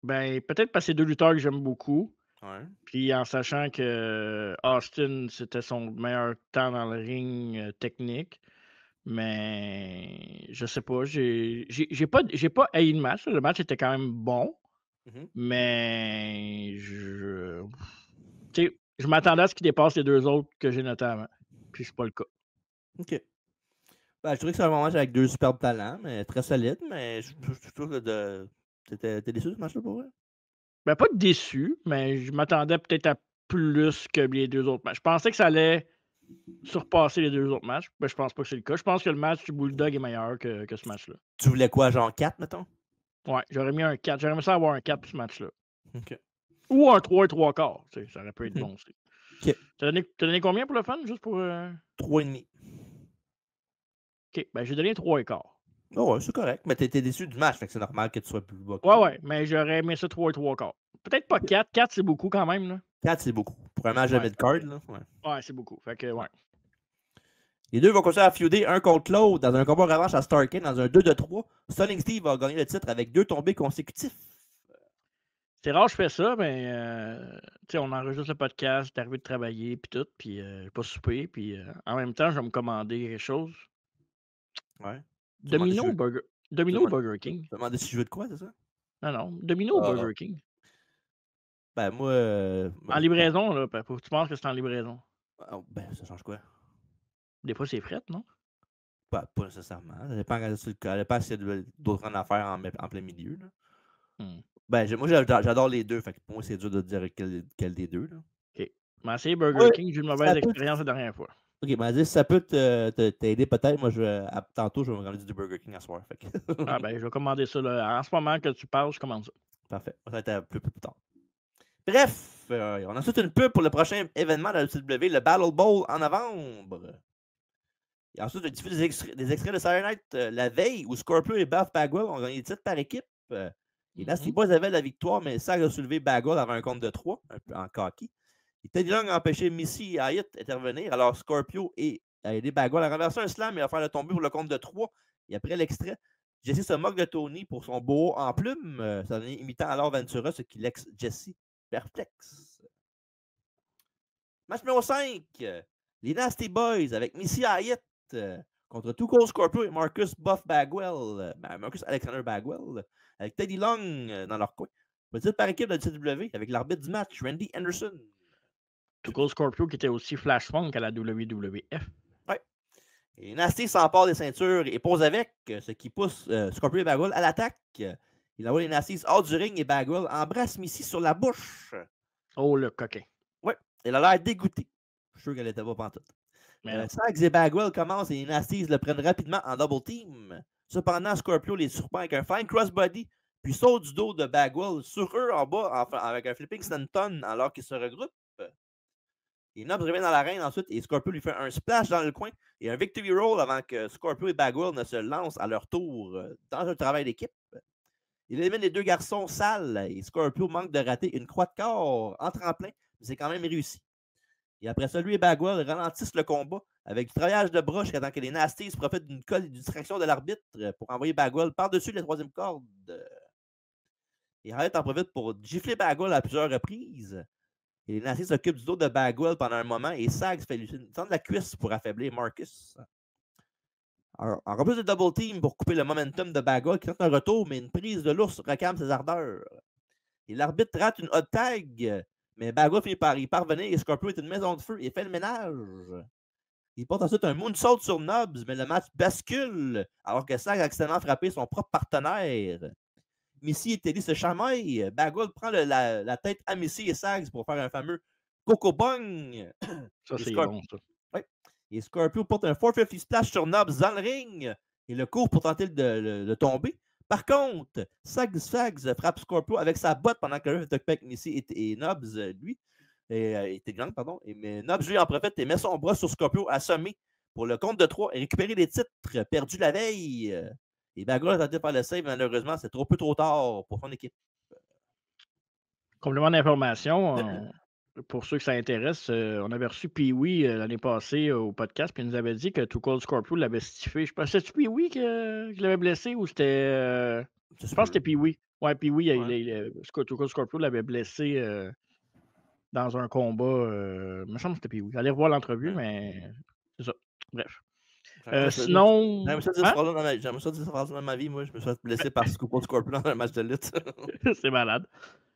Ben, peut-être parce que c'est deux lutteurs que j'aime beaucoup. Ouais. Puis en sachant que Austin, c'était son meilleur temps dans le ring technique. Mais je sais pas. J'ai pas haï le match. Le match était quand même bon. Mais je m'attendais à ce qu'il dépasse les deux autres que j'ai notés avant. Puis c'est pas le cas. OK. Ben, je trouvais que c'est un match avec deux superbes talents, mais très solide. Mais je trouve que t'es déçu de ce match-là pour vrai? Ben, pas déçu, mais je m'attendais peut-être à plus que les deux autres matchs. Je pensais que ça allait surpasser les deux autres matchs. Ben, je pense pas que c'est le cas. Je pense que le match du Bulldog est meilleur que ce match-là. Tu voulais quoi, genre 4, mettons? Ouais, j'aurais mis un 4. J'aurais aimé ça avoir un 4 pour ce match-là. OK. Ou un 3 et 3 quarts. Ça aurait pu être bon aussi. OK. T'as donné combien pour le fun? Juste pour. 3,5. OK. Ben, j'ai donné 3 et quart. Oh ouais, c'est correct. Mais t'étais déçu du match, fait que c'est normal que tu sois plus bas. Ouais, mais j'aurais aimé ça 3 et 3 quarts. Peut-être pas 4. 4, c'est beaucoup quand même. Là. 4, c'est beaucoup. Pour un match de mid-card, là. Ouais, c'est beaucoup. Fait que, ouais. Les deux vont continuer à feuder un contre l'autre dans un combat revanche à Starrcade dans un 2-3. Stunning Steve va gagner le titre avec 2 tombées consécutifs. C'est rare que je fais ça, mais on enregistre le podcast, t'es arrivé de travailler, puis tout, puis j'ai pas soupé, puis en même temps, je vais me commander quelque chose. Ouais. Domino ou Burger King? Tu m'as demandé si je veux de quoi, c'est ça? Non. Domino ou Burger King? Ben, moi... en livraison, là, faut que tu penses que c'est en livraison. Ben, ça change quoi? Des fois, c'est fret, non? Pas nécessairement. Ça dépend s'il y a d'autres affaires en plein milieu, là. Ben, moi, j'adore les deux. Fait que pour moi, c'est dur de dire quel des deux. Là. OK. Mais essayé Burger King, j'ai eu une mauvaise expérience la dernière fois. OK, ben, si ça peut t'aider peut-être, moi, tantôt, je vais me ramener du Burger King à soir. Fait que... ben, je vais commander ça. Là. En ce moment que tu parles, je commande ça. Parfait. Ça va être un peu plus tard. Bref, on a ensuite une pub pour le prochain événement de la WWE, le Battle Bowl en novembre. Et ensuite, on diffuse des extraits de Saturday Night la veille où Scorpio et Buff Bagwell ont gagné le titre par équipe. Et là, Steve Boys avait la victoire, mais ça a soulevé Bagwell avant un compte de 3, un peu en cocky. Teddy Long a empêché Missy et Hyatt d'intervenir. Alors Scorpio a aidé Bagwell à renverser un slam et à faire le tomber pour le compte de 3. Et après l'extrait, Jesse se moque de Tony pour son beau en plume, imitant alors Ventura, ce qui laisse Jesse perplexe. Match numéro 5. Les Nasty Boys avec Missy Hyatt contre Too Cold Scorpio et Marcus Buff Bagwell. Marcus Alexander Bagwell avec Teddy Long dans leur coin. Petite par équipe de CW avec l'arbitre du match, Randy Anderson. Too Cold Scorpio qui était aussi Flash Funk à la WWF. Ouais. Et Nasty s'empare des ceintures et pose avec, ce qui pousse Scorpio et Bagwell à l'attaque. Il envoie les Nasties hors du ring et Bagwell embrasse Missy sur la bouche. Oh, le coquin. Ouais, elle a l'air dégoûtée. Je suis sûr qu'elle était pas pantoute. Sags et Bagwell commencent et les Nasties le prennent rapidement en double team. Cependant, Scorpio les surprend avec un fine crossbody, puis saute du dos de Bagwell sur eux en bas avec un flipping senton alors qu'ils se regroupent. Et Nobs revient dans l'arène ensuite et Scorpio lui fait un splash dans le coin et un victory roll avant que Scorpio et Bagwell ne se lancent à leur tour dans un travail d'équipe. Il élimine les deux garçons sales et Scorpio manque de rater une croix de corps en tremplin, mais c'est quand même réussi. Et après ça, lui et Bagwell ralentissent le combat avec du travaillage de broche pendant que les Nasties profitent d'une colle et d'une distraction de l'arbitre pour envoyer Bagwell par-dessus la troisième corde. Et Hyatt en profite pour gifler Bagwell à plusieurs reprises. Et les Nasties s'occupent du dos de Bagwell pendant un moment et Sags fait lui tendre la cuisse pour affaiblir Marcus. Alors, encore plus de double team pour couper le momentum de Bagwell qui tente un retour, mais une prise de l'ours recame ses ardeurs. Et l'arbitre rate une hot tag, mais Bagwell finit par y parvenir et Scorpio est une maison de feu et fait le ménage. Il porte ensuite un moonsault sur Nobs, mais le match bascule alors que Sags a accidentellement frappé son propre partenaire. Missy et Teddy se chamaillent. Bagwell prend la tête à Missy et Sags pour faire un fameux Coco Bung. Ça, c'est bon, ça. Ouais. Et Scorpio porte un 450 splash sur Nobs dans le ring et le court pour tenter de tomber. Par contre, Sags frappe Scorpio avec sa botte pendant que le est occupé avec Missy et Nobs, lui. Et Teddy Long, pardon. Mais Nobs, lui, en profite et met son bras sur Scorpio assommé pour le compte de 3 et récupérer les titres perdus la veille. Et Bagwell a tenté de faire le save, malheureusement, c'est trop tard pour son équipe. Complément d'information, pour ceux que ça intéresse, on avait reçu Pee-Wee l'année passée au podcast, puis il nous avait dit que Too Cold Scorpio l'avait stiffé. Je pense que c'était Pee-Wee qui l'avait blessé ou c'était. Je pense que c'était Pee-Wee. Ouais, Pee-Wee, Too Cold Scorpio l'avait blessé dans un combat. Il me semble que c'était Pee-Wee. Allez revoir l'entrevue, mais c'est ça. Bref. Sinon. J'aimerais ça dire ça dans ma vie. Moi, je me suis blessé par Cold Scorpio dans un match de lutte. C'est malade.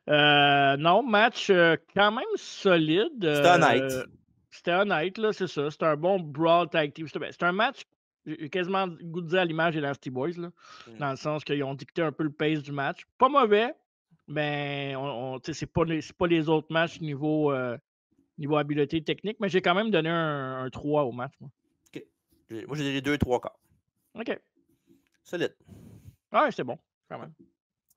Non, match quand même solide. C'était honnête. C'était honnête, là, c'est ça. C'était un bon brawl tag team. C'était un match, j'ai quasiment goût de dire à l'image des Nasty Boys, là, dans le sens qu'ils ont dicté un peu le pace du match. Pas mauvais, mais c'est pas les autres matchs niveau habileté technique, mais j'ai quand même donné un 3 au match. Moi, moi j'ai donné 2-3 quarts. OK. Solide. Ouais, c'est bon, quand même.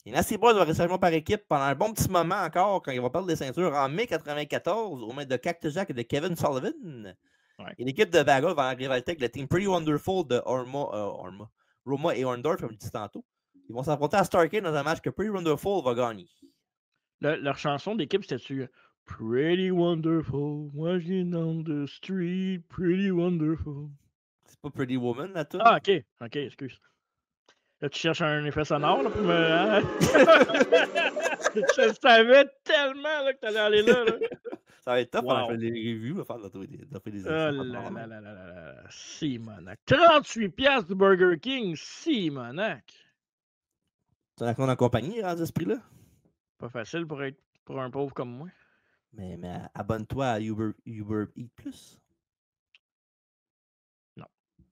Les Nasty Boys vont rester par équipe pendant un bon petit moment encore quand ils vont perdre des ceintures en mai 1994 aux mains de Cactus Jack et de Kevin Sullivan. Ouais. Et l'équipe de Bagwell va en rivalité avec le team Pretty Wonderful de Roma et Orndorff, comme je disais tantôt. Ils vont s'affronter à Starrcade dans un match que Pretty Wonderful va gagner. Leur chanson d'équipe, c'était-tu Pretty Wonderful, walking on the street, Pretty Wonderful. C'est pas Pretty Woman, là, tout? Ah, ok, excuse. Là, tu cherches un effet sonore là, pour me. Hein? Je savais tellement là, que t'allais aller là. Ça va être top pour faire des reviews, faire des là. Simonac. 38$ du Burger King, Simonac. C'est un accord en compagnie, dans ce prix-là? Pas facile pour un pauvre comme moi. Mais abonne-toi à Uber Eat Plus. Non.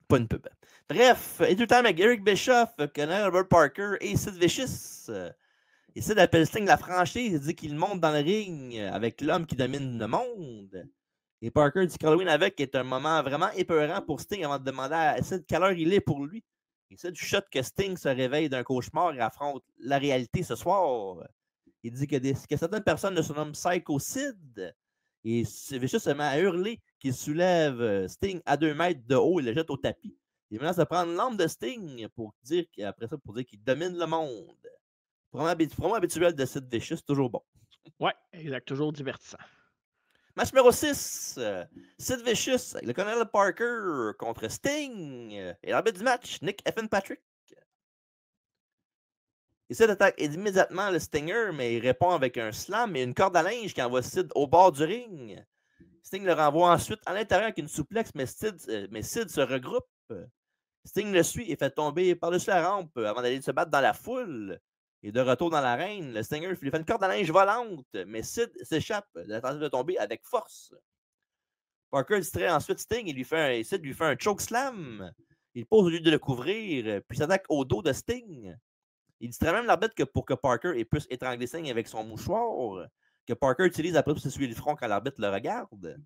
Pas une pub. Bref, et tout le temps avec Eric Bischoff, Colonel Robert Parker et Sid Vicious. Et Sid appelle Sting la franchise. Il dit qu'il monte dans le ring avec l'homme qui domine le monde. Et Parker dit qu'Halloween avec est un moment vraiment épeurant pour Sting avant de demander à Sid quelle heure il est pour lui. Et Sid chuchote que Sting se réveille d'un cauchemar et affronte la réalité ce soir. Il dit que certaines personnes le surnomment Psycho Sid. Et Vicious se met à hurler qu'il soulève Sting à 2 mètres de haut et le jette au tapis. Il menace de prendre l'âme de Sting pour dire qu'il domine le monde. Vraiment habituel de Sid Vicious, toujours bon. Ouais, exact, toujours divertissant. Match numéro 6. Sid Vicious, le Colonel Parker contre Sting. Et l'arbitre du match, Nick Effin Patrick. Et Sid attaque immédiatement le Stinger, mais il répond avec un slam et une corde à linge qui envoie Sid au bord du ring. Sting le renvoie ensuite à l'intérieur avec une souplexe, mais Sid se regroupe. Sting le suit et fait tomber par-dessus la rampe avant d'aller se battre dans la foule. Et de retour dans l'arène, le Stinger lui fait une corde à linge volante, mais Sid s'échappe de la tentative de tomber avec force. Parker distrait ensuite Sting et Sid lui fait un choke slam. Il pose au lieu de le couvrir, puis s'attaque au dos de Sting. Il distrait même l'arbitre pour que Parker puisse étrangler Sting avec son mouchoir, que Parker utilise après pour s'essuyer le front quand l'arbitre le regarde.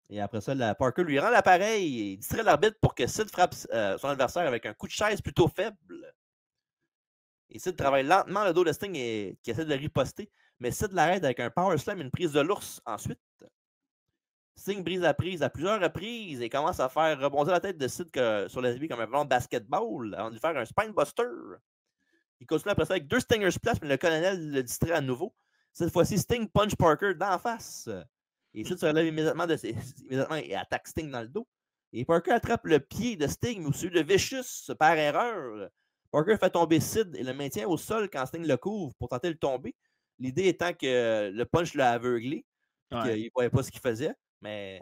Et après ça, Parker lui rend l'appareil et distrait l'arbitre pour que Sid frappe son adversaire avec un coup de chaise plutôt faible. Et Sid travaille lentement le dos de Sting qui essaie de le riposter, mais Sid l'arrête avec un power slam et une prise de l'ours ensuite. Sting brise la prise à plusieurs reprises et commence à faire rebondir la tête de Sid sur les appuis comme un ballon de basketball avant de lui faire un spinebuster. Il continue après ça avec 2 Stinger Splash, mais le colonel le distrait à nouveau. Cette fois-ci, Sting punch Parker d'en face. Et Sid se relève immédiatement et attaque Sting dans le dos. Et Parker attrape le pied de Sting ou celui de Vicious par erreur. Parker fait tomber Sid et le maintient au sol quand Sting le couvre pour tenter de le tomber. L'idée étant que le punch l'a aveuglé, qu'il ne voyait pas ce qu'il faisait. Mais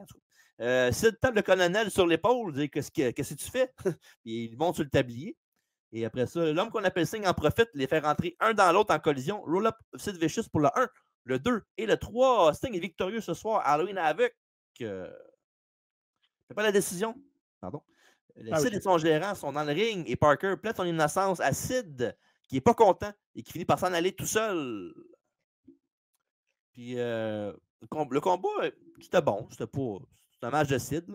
Sid tape le colonel sur l'épaule, dit qu'est-ce que tu fais? Il monte sur le tablier. Et après ça, l'homme qu'on appelle Sting en profite, les fait rentrer un dans l'autre en collision. Roll-up Sid Vicious pour le 1, le 2 et le 3. Sting est victorieux ce soir. Halloween Havoc. C'est pas la décision. Pardon. Sid et son gérant sont dans le ring et Parker plaide son innocence à Sid, qui n'est pas content et qui finit par s'en aller tout seul. Puis le combat, c'était bon. C'était un match de Sid.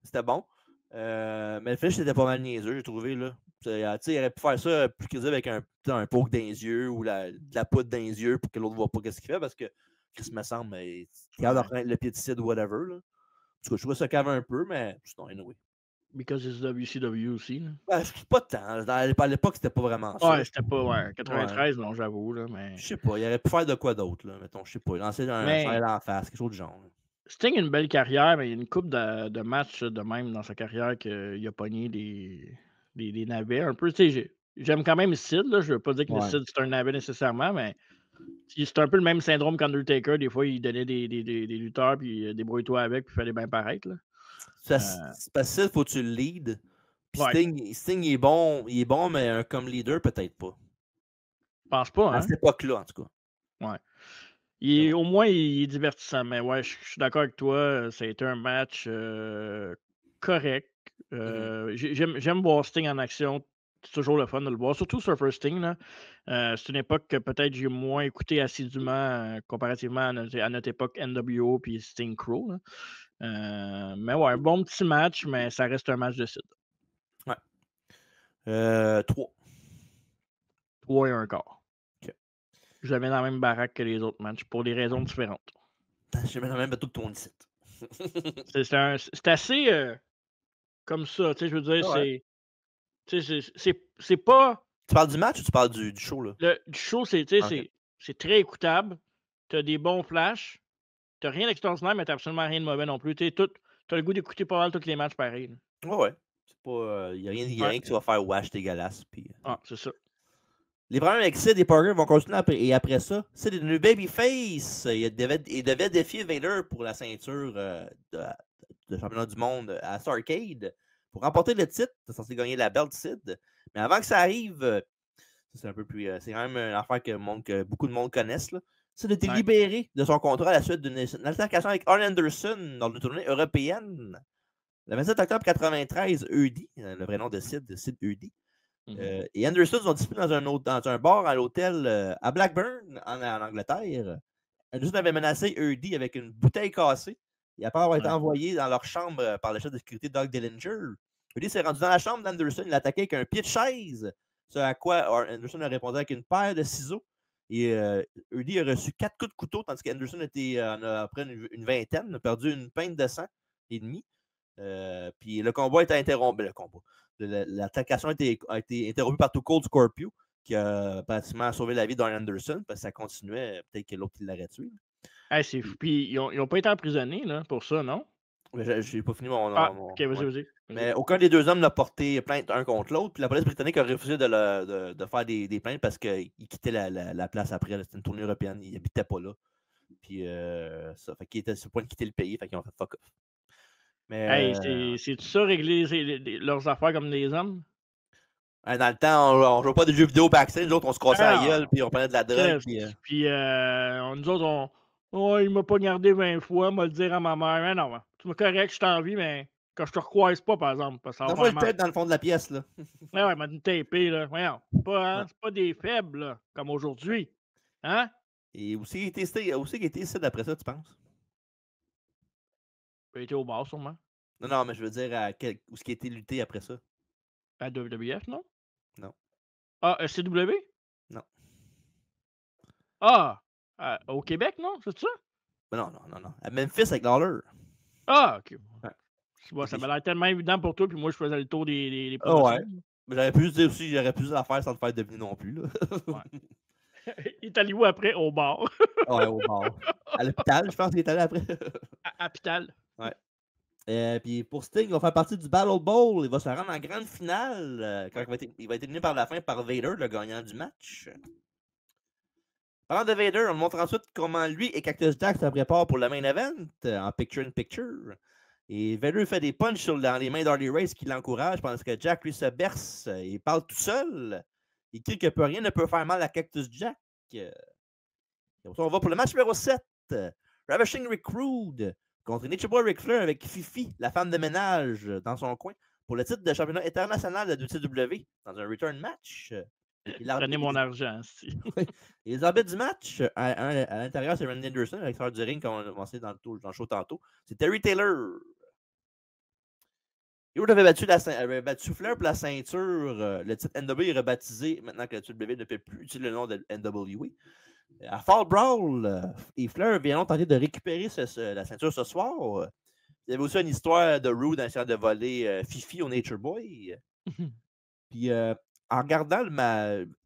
C'était bon. Mais le finish, c'était pas mal niaiseux, j'ai trouvé. Là. Il aurait pu faire ça plus crédible avec un poke dans les yeux ou de la poudre dans les yeux pour que l'autre ne voit pas ce qu'il fait parce que Chris me semble, il regarde le pied de Sid ou whatever. Là. En tout cas, je trouvais ça cave un peu, mais sinon, anyway. Because it's WCW aussi. Ben, pas tant. À l'époque, c'était pas vraiment ça. Ouais, c'était pas. 93, non, j'avoue. Là, mais... Je sais pas, il aurait pu faire de quoi d'autre. Mettons, je sais pas. Il lançait un fer en face, quelque chose du genre. Là. Sting a une belle carrière, mais il y a une couple de matchs de même dans sa carrière qu'il a pogné des navets un peu. J'aime quand même Sid, là. Je veux pas dire que le Sid c'est un navet nécessairement, mais c'est un peu le même syndrome qu'Undertaker. Des fois, il donnait des lutteurs, puis débrouille-toi avec, puis fallait bien paraître. Là. C'est facile, faut que tu le lead. Puis Sting il est bon, mais comme leader, peut-être pas. Je pense pas, hein? À cette époque-là, en tout cas. Ouais. Au moins, il est divertissant, mais ouais, je suis d'accord avec toi. Ça a été un match correct. J'aime voir Sting en action. C'est toujours le fun de le voir, surtout Surfer Sting. C'est une époque que peut-être j'ai moins écouté assidûment comparativement à notre époque NWO puis Sting Crow. Mais ouais, un bon petit match, mais ça reste un match de Sid. Ouais. 3. 3 et un quart. Okay. Je l'avais dans la même baraque que les autres matchs pour des raisons différentes. J'ai mis dans le même bateau que ton site. C'est assez comme ça. Je veux dire, c'est pas. Tu parles du match ou tu parles du show? Là? Du show, c'est très écoutable. Tu as des bons flashs. Tu n'as rien d'extraordinaire, mais tu n'as absolument rien de mauvais non plus. Tu as le goût d'écouter pas mal tous les matchs pareils. Ouais. C'est pas. Il n'y a rien qui va faire wash dégueulasse. Puis, c'est ça. Les problèmes avec Sid et Parker vont continuer après ça. Sid est devenu babyface. Il devait défier Vader pour la ceinture de championnat du monde à Starrcade. Pour remporter le titre, c'est censé gagner la belt Sid. Mais avant que ça arrive, c'est un peu plus. C'est quand même une affaire que beaucoup de monde connaissent. Là. Sid a été libéré de son contrat à la suite d'une altercation avec Arn Anderson dans une tournée européenne. Le 27 octobre 1993, Eudy, le vrai nom de Sid Eudy. Et Anderson sont disputés dans un bar à l'hôtel à Blackburn, en Angleterre. Anderson avait menacé Eudy avec une bouteille cassée. Et après avoir été envoyé dans leur chambre par le chef de sécurité Doug Dillinger, Eudy s'est rendu dans la chambre d'Anderson. Il l'a attaqué avec un pied de chaise. Ce à quoi Anderson a répondu avec une paire de ciseaux. Et Eudy a reçu 4 coups de couteau, tandis qu'Anderson en a après une vingtaine, a perdu une pinte de sang et demi. Puis le combat était interrompu. L'attacation a été interrompue par Too Cold Scorpio, qui a pratiquement sauvé la vie d'Arn Anderson, parce que ça continuait. Peut-être que l'autre l'aurait tué. Hey, c'est fou. Puis ils ont pas été emprisonnés là, pour ça, non? Mais j'ai pas fini mon. Ah, ok, Ouais. vas-y. Mais aucun des deux hommes n'a porté plainte un contre l'autre. Puis la police britannique a refusé de faire des plaintes parce qu'ils quittaient la place après. C'était une tournée européenne. Ils n'habitaient pas là. Puis ça. Fait qu'ils étaient sur le point de quitter le pays. Fait qu'ils ont fait fuck off. Hey, Mais c'est ça régler leurs affaires comme des hommes? dans le temps, on jouait pas des jeux vidéo backstage. Nous autres, on se cassait la Ah, gueule. Puis on prenait de la drogue. Chris. Puis, Puis nous autres, oh, il m'a pas gardé 20 fois, m'a le dire à ma mère. Mais non, tu me correct, je t'en vis, mais que je te recroise pas, par exemple, parce que ça va donne-moi faire le mal. tête dans le fond de la pièce. Là. Ouais, ouais, m'a tapé, là. Voyons. Ouais. C'est pas des faibles, là, comme aujourd'hui. Hein? Et aussi, il était ici d'après ça, tu penses? Il a été au bar, sûrement. Non, mais je veux dire, où est-ce qu'il a été lutté après ça? À WWF, non? Non. Ah, SCW? Non. Ah! Au Québec, non? C'est ça? Mais non. À Memphis avec Lawler. Ah, ok. Ouais. Bon, ça m'a l'air tellement évident pour toi, puis moi, je faisais le tour des Ah ouais. promotions. Mais j'aurais pu dire aussi, j'aurais pu la faire sans te faire deviner non plus. Là. Ouais. Il est allé où après? Au bar. Ouais, au bar. À l'hôpital, je pense qu'il est allé après. À Pital. Ouais. Puis pour Sting, il va faire partie du Battle Bowl. Il va se rendre en grande finale quand il va être éliminé par la fin par Vader, le gagnant du match. Parlant de Vader, on montre ensuite comment lui et Cactus Jack se préparent pour le main event en picture-in-picture. Et Vader fait des punches dans les mains d'Harley Race qui l'encouragent pendant que Jack lui se berce. Il parle tout seul. Il crie que rien ne peut faire mal à Cactus Jack. On va pour le match numéro 7. Ravishing Recruit contre Nature Boy Ric Flair avec Fifi, la femme de ménage, dans son coin pour le titre de championnat international de WCW dans un return match. Prenez mon argent, si. Et les arbitres du match, à l'intérieur, c'est Randy Anderson, à l'extérieur du ring, comme on a commencé dans le show tantôt. C'est Terry Taylor. Hero avait battu Flair pour la ceinture. Le titre NWA est rebaptisé maintenant que la WWE ne peut plus utiliser le nom de NWA. À Fall Brawl, et Flair vient tenter de récupérer la ceinture ce soir. Il y avait aussi une histoire de Rude en essayant de voler Fifi au Nature Boy. Puis en regardant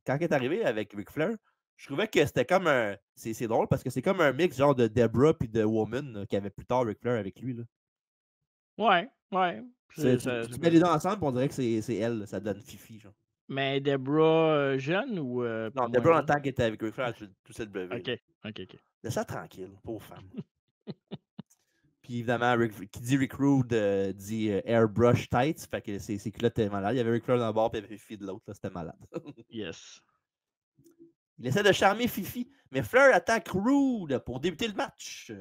quand il est arrivé avec Ric Flair, je trouvais que c'était comme un. C'est drôle parce que c'est comme un mix genre de Debra puis de Woman qu'il y avait plus tard Ric Flair avec lui. Là. Ouais. Tu mets les deux ensemble et on dirait que c'est elle, là, ça donne Fifi. Genre. Mais Debra jeune ou Non, plus Debra moins en jeune? tant qu'elle était avec Ric Flair, tout cette bevée. Ok. Laisse ça tranquille, pauvre femme. Puis évidemment, qui dit Recruit dit Airbrush Tights, fait que ses culottes étaient malades. Il y avait Ric Flair d'un bord et il y avait Fifi de l'autre, c'était malade. Yes. Il essaie de charmer Fifi, mais Flair attaque Rude pour débuter le match.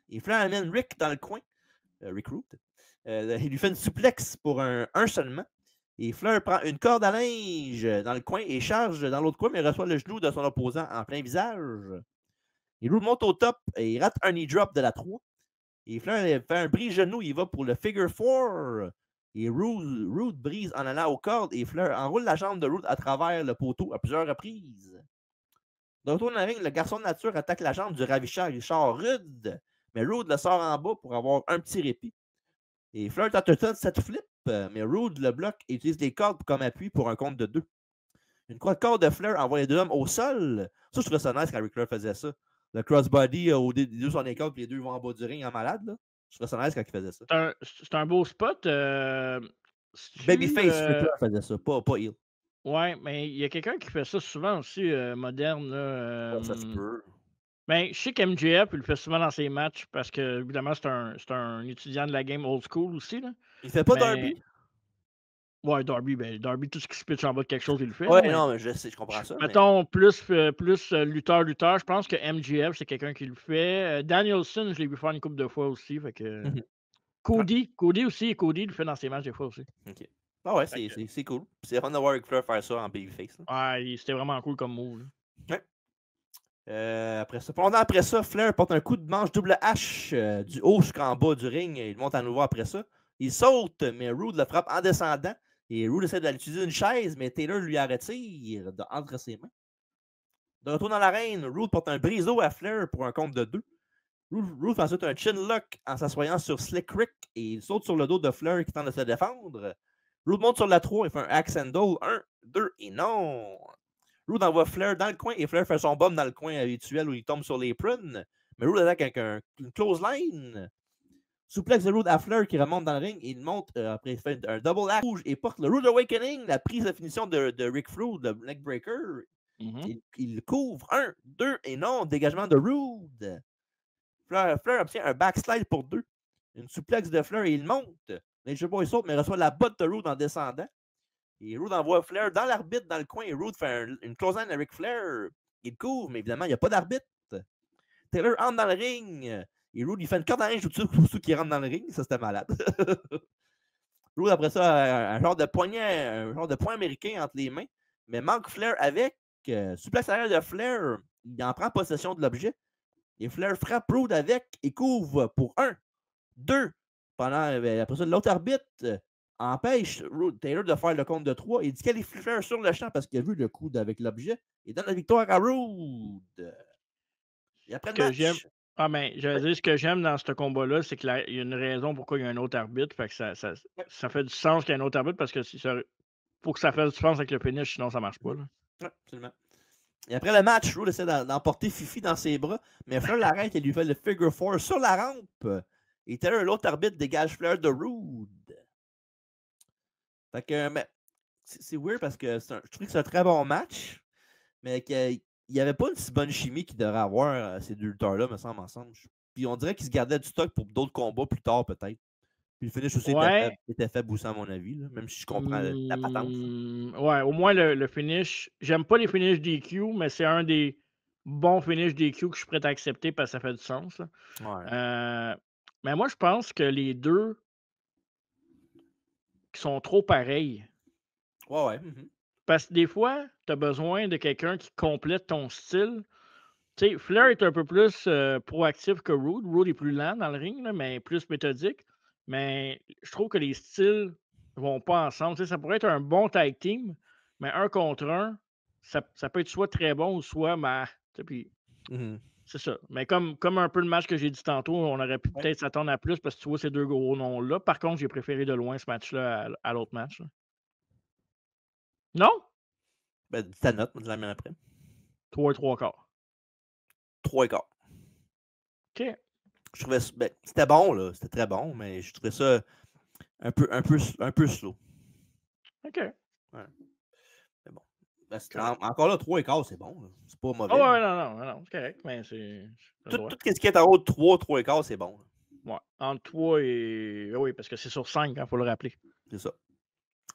Et Flair amène Rick dans le coin, Recruit. Il lui fait une suplex pour un seulement. Et Flair prend une corde à linge dans le coin et charge dans l'autre coin, mais reçoit le genou de son opposant en plein visage. Et Rude monte au top et il rate un knee drop de la 3. Et Flair fait un brise-genou, il va pour le figure 4. Et Rude brise en allant aux cordes et Flair enroule la jambe de Rude à travers le poteau à plusieurs reprises. De retour dans la ring, le garçon de nature attaque la jambe du ravisseur Richard Rude, mais Rude le sort en bas pour avoir un petit répit. Et Flair tente cette flip, mais Rude le bloque et utilise les cordes comme appui pour un compte de 2. Une croix de corde de Flair envoie les deux hommes au sol. Ça, je trouvais ça nice quand Ric Flair faisait ça. Le crossbody, les deux sont des cordes, puis les deux vont en bas du ring en malade. Là. Je trouvais ça nice quand il faisait ça. C'est un beau spot. Babyface, Ric Flair faisait ça, pas Heel. Ouais, mais il y a quelqu'un qui fait ça souvent aussi, moderne. Là, Ça se peut. Ben, je sais qu'MJF, il le fait souvent dans ses matchs parce que, évidemment, c'est un étudiant de la game old school aussi. Là. Il fait pas Mais... Darby? Ouais, Darby, tout ce qui se pitch en bas de quelque chose, il le fait. Ouais, là, non, mais je sais, je comprends ça. Mettons, plus lutteur, je pense que MJF, c'est quelqu'un qui le fait. Danielson, je l'ai vu faire une couple de fois aussi. Fait que... Cody aussi, Cody le fait dans ses matchs des fois aussi. OK. Ah ouais, c'est cool. C'est fun de voir Ric Flair faire ça en babyface. Là. Ouais, c'était vraiment cool comme move. Là. Ouais. Pendant après ça, Flair porte un coup de manche double H du haut jusqu'en bas du ring. Il monte à nouveau après ça. Il saute, mais Rude le frappe en descendant. Et Rude essaie d'utiliser une chaise, mais Taylor lui retire entre ses mains. De retour dans l'arène, Rude porte un briseau à Flair pour un compte de 2. Rude fait ensuite un chin lock en s'assoyant sur Slick Rick et il saute sur le dos de Flair qui tente de se défendre. Rude monte sur la 3 et fait un axe handle. 1, 2 et non! Rude envoie Flair dans le coin et Flair fait son bomb dans le coin habituel où il tombe sur les prunes. Mais Rude attaque avec une close line. Souplex de Rude à Flair qui remonte dans le ring. Il monte, après il fait un double act rouge et porte le Rude Awakening, la prise de finition de Rick Frood, le neckbreaker. Il le couvre. 1, 2, et non, dégagement de Rude. Flair obtient un backslide pour 2. Une souplex de Flair et il monte. Nature Boy saute, mais reçoit la botte de Rude en descendant. Et Rude envoie Flair dans l'arbitre dans le coin. Et Rude fait une close line avec Flair. Il couvre, mais évidemment, il n'y a pas d'arbitre. Taylor entre dans le ring. Et Rude, il fait une corde à linge tout de suite pour ceux qui rentrent dans le ring. Ça, c'était malade. Rude, après ça, un genre de poing américain entre les mains. Mais manque Flair avec. Suplex arrière de Flair. Il en prend possession de l'objet. Et Flair frappe Rude avec et couvre pour 1, 2. Après ça, l'autre arbitre empêche Taylor de faire le compte de 3 et disqualifie Flair sur le champ parce qu'il a vu le coup avec l'objet. Il donne la victoire à Rude. Et après le match. Ah, ben, j'allais dire, ce que j'aime dans ce combat-là, c'est qu'il y a une raison pourquoi il y a un autre arbitre. Fait que ça fait du sens qu'il y ait un autre arbitre parce que faut que ça fasse du sens avec le finish, sinon ça marche pas. Oui, absolument. Et après le match, Rude essaie d'emporter Fifi dans ses bras, mais Flair l'arrête et lui fait le figure 4 sur la rampe. Et Taylor, l'autre arbitre, dégage Flair de Rude. Fait que, c'est weird parce que je trouve que c'est un très bon match, mais qu'il n'y avait pas une si bonne chimie qu'il devrait avoir ces deux lutteurs-là, me semble, ensemble. Puis on dirait qu'ils se gardaient du stock pour d'autres combats plus tard, peut-être. Puis le finish aussi était faible aussi, à mon avis, là, même si je comprends la patente. Ouais, au moins le finish. J'aime pas les finishes DQ, mais c'est un des bons finishes DQ que je suis prêt à accepter parce que ça fait du sens. Ouais. Mais moi, je pense que les deux qui sont trop pareils. Ouais. Parce que des fois, tu as besoin de quelqu'un qui complète ton style. Tu sais, Flair est un peu plus proactif que Rude. Rude est plus lent dans le ring, là, mais plus méthodique. Mais je trouve que les styles vont pas ensemble. Tu sais, ça pourrait être un bon tag team, mais un contre un, ça peut être soit très bon ou soit puis c'est ça. Mais comme un peu le match que j'ai dit tantôt, on aurait pu peut-être s'attendre à plus parce que tu vois ces deux gros noms-là. Par contre, j'ai préféré de loin ce match-là à l'autre match. Là. Non? Ben, dis ta note, je la mets après. 3 et 3 quarts. 3 et quart. OK. Je trouvais c'était bon, là. C'était très bon, mais je trouvais ça un peu slow. OK. Ouais. Mais bon. Encore là, 3 et quart, c'est bon. Là. C'est pas mauvais. Oh, ouais, non, c'est correct, mais c'est. Tout ce qui est en haut de 3 et quart, c'est bon. Là. Ouais. Entre 3 et. Oui, parce que c'est sur 5, il faut le rappeler. C'est ça.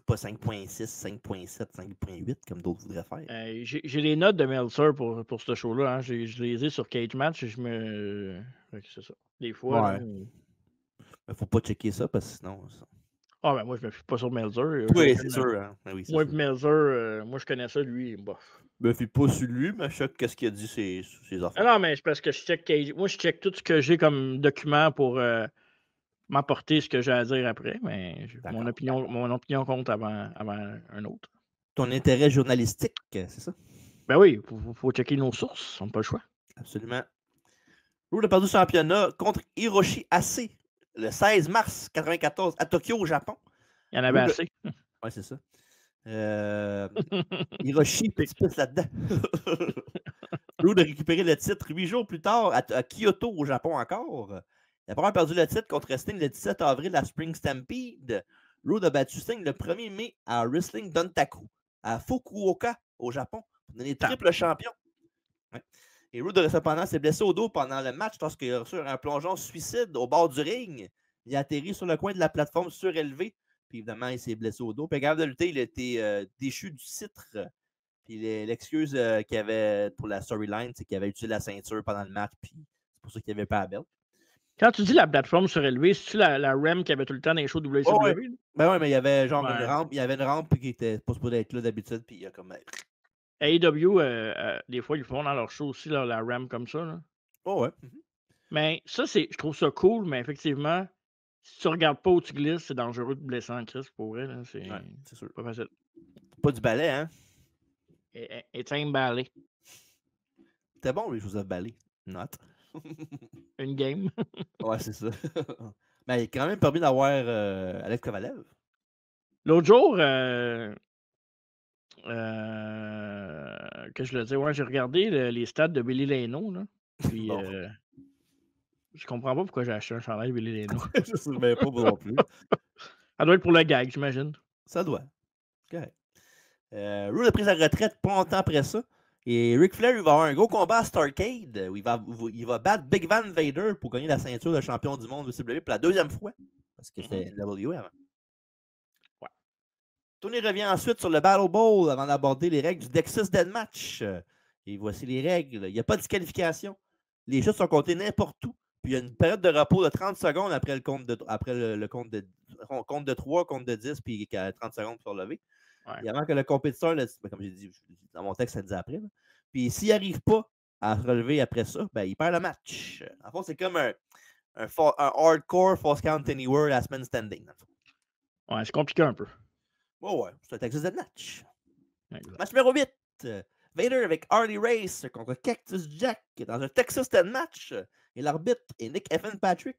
Pas 5.6, 5.7, 5.8 comme d'autres voudraient faire. J'ai les notes de Meltzer pour ce show-là. Hein. Je les ai sur Cage Match et c'est ça. Des fois. Ouais. Mais faut pas checker ça parce que sinon. Ah, ben moi, je me fie pas sur Meltzer. Oui, c'est sûr. Hein. Oui, moi, Meltzer, moi, je connais ça, lui. Bof. Je me fie pas sur lui, mais je sais qu'est-ce qu'il a dit, ses affaires. Non, mais c'est parce que je check Cage. Moi, je check tout ce que j'ai comme document pour m'apporter ce que j'ai à dire après. Mais mon opinion compte avant un autre. Ton intérêt journalistique, c'est ça? Ben oui, faut checker nos sources. On n'a pas le choix. Absolument. Rude a perdu le championnat contre Hiroshi Ase le 16 mars 1994 à Tokyo, au Japon. Il y en avait assez. Ouais, c'est ça. Hiroshi, petit pisse là-dedans. Rude a récupéré le titre 8 jours plus tard à Kyoto, au Japon encore. Il a perdu le titre contre Sting le 17 avril à Spring Stampede. Rude a battu Sting le 1er mai à Wrestling Dontaku, à Fukuoka, au Japon, pour devenir triple champion. Ouais. Et Rude, cependant, s'est blessé au dos pendant le match lorsqu'il a reçu un plongeon suicide au bord du ring. Il a atterri sur le coin de la plateforme surélevée. Puis évidemment, il s'est blessé au dos. Puis, capable de lutter, il a été déchu du titre. Puis l'excuse qu'il avait pour la storyline, c'est qu'il avait utilisé la ceinture pendant le match. Puis c'est pour ça qu'il n'y avait pas la belt. Quand tu dis la plateforme surélevée, c'est-tu la REM qu'il y avait tout le temps dans les shows de WCW? Oh, ouais. Ben ouais, mais il y avait genre une rampe. Il y avait une rampe qui était pas supposée être là d'habitude. Puis il y a comme. AEW, des fois, ils font dans leur show aussi là, la REM comme ça. Là. Oh ouais. Mais ça, je trouve ça cool, mais effectivement, si tu regardes pas où tu glisses, c'est dangereux de blesser en crise pour vrai. C'est sûr. Pas facile. Pas du ballet, hein? It's un ballet. C'était bon, les Joseph Ballet. Not. Une game. Ouais, c'est ça. Mais il a quand même permis d'avoir Alex Kovalev. L'autre jour, que je le dis, ouais, j'ai regardé les stats de Billy Leno. Là. Puis, bon. Je comprends pas pourquoi j'ai acheté un chandail Billy Leno. Je sais même pas moi non plus. Ça doit être pour le gag, j'imagine. Ça doit. C'est correct. Rude a pris sa retraite pas longtemps après ça. Et Ric Flair, il va avoir un gros combat à Starrcade où il va battre Big Van Vader pour gagner la ceinture de champion du monde de WWE pour la deuxième fois. Parce que c'était NWA avant. Ouais. Tony revient ensuite sur le Battle Bowl avant d'aborder les règles du Texas Deathmatch. Et voici les règles. Il n'y a pas de disqualification. Les chutes sont comptées n'importe où. Puis il y a une période de repos de 30 secondes après le compte de 3, compte de 10, puis 30 secondes pour se relever. Ouais. Et avant que le compétiteur, comme j'ai dit, dans mon texte, ça le dit après. Là. Puis s'il n'arrive pas à se relever après ça, ben, il perd le match. En fait, c'est comme un hardcore False Count Anywhere Last Man Standing. Ouais, c'est compliqué un peu. Oh ouais, c'est un Texas Deathmatch. Exact. Match numéro 8. Vader avec Harley Race contre Cactus Jack dans un Texas Deathmatch. Et l'arbitre est Nick Evan Patrick.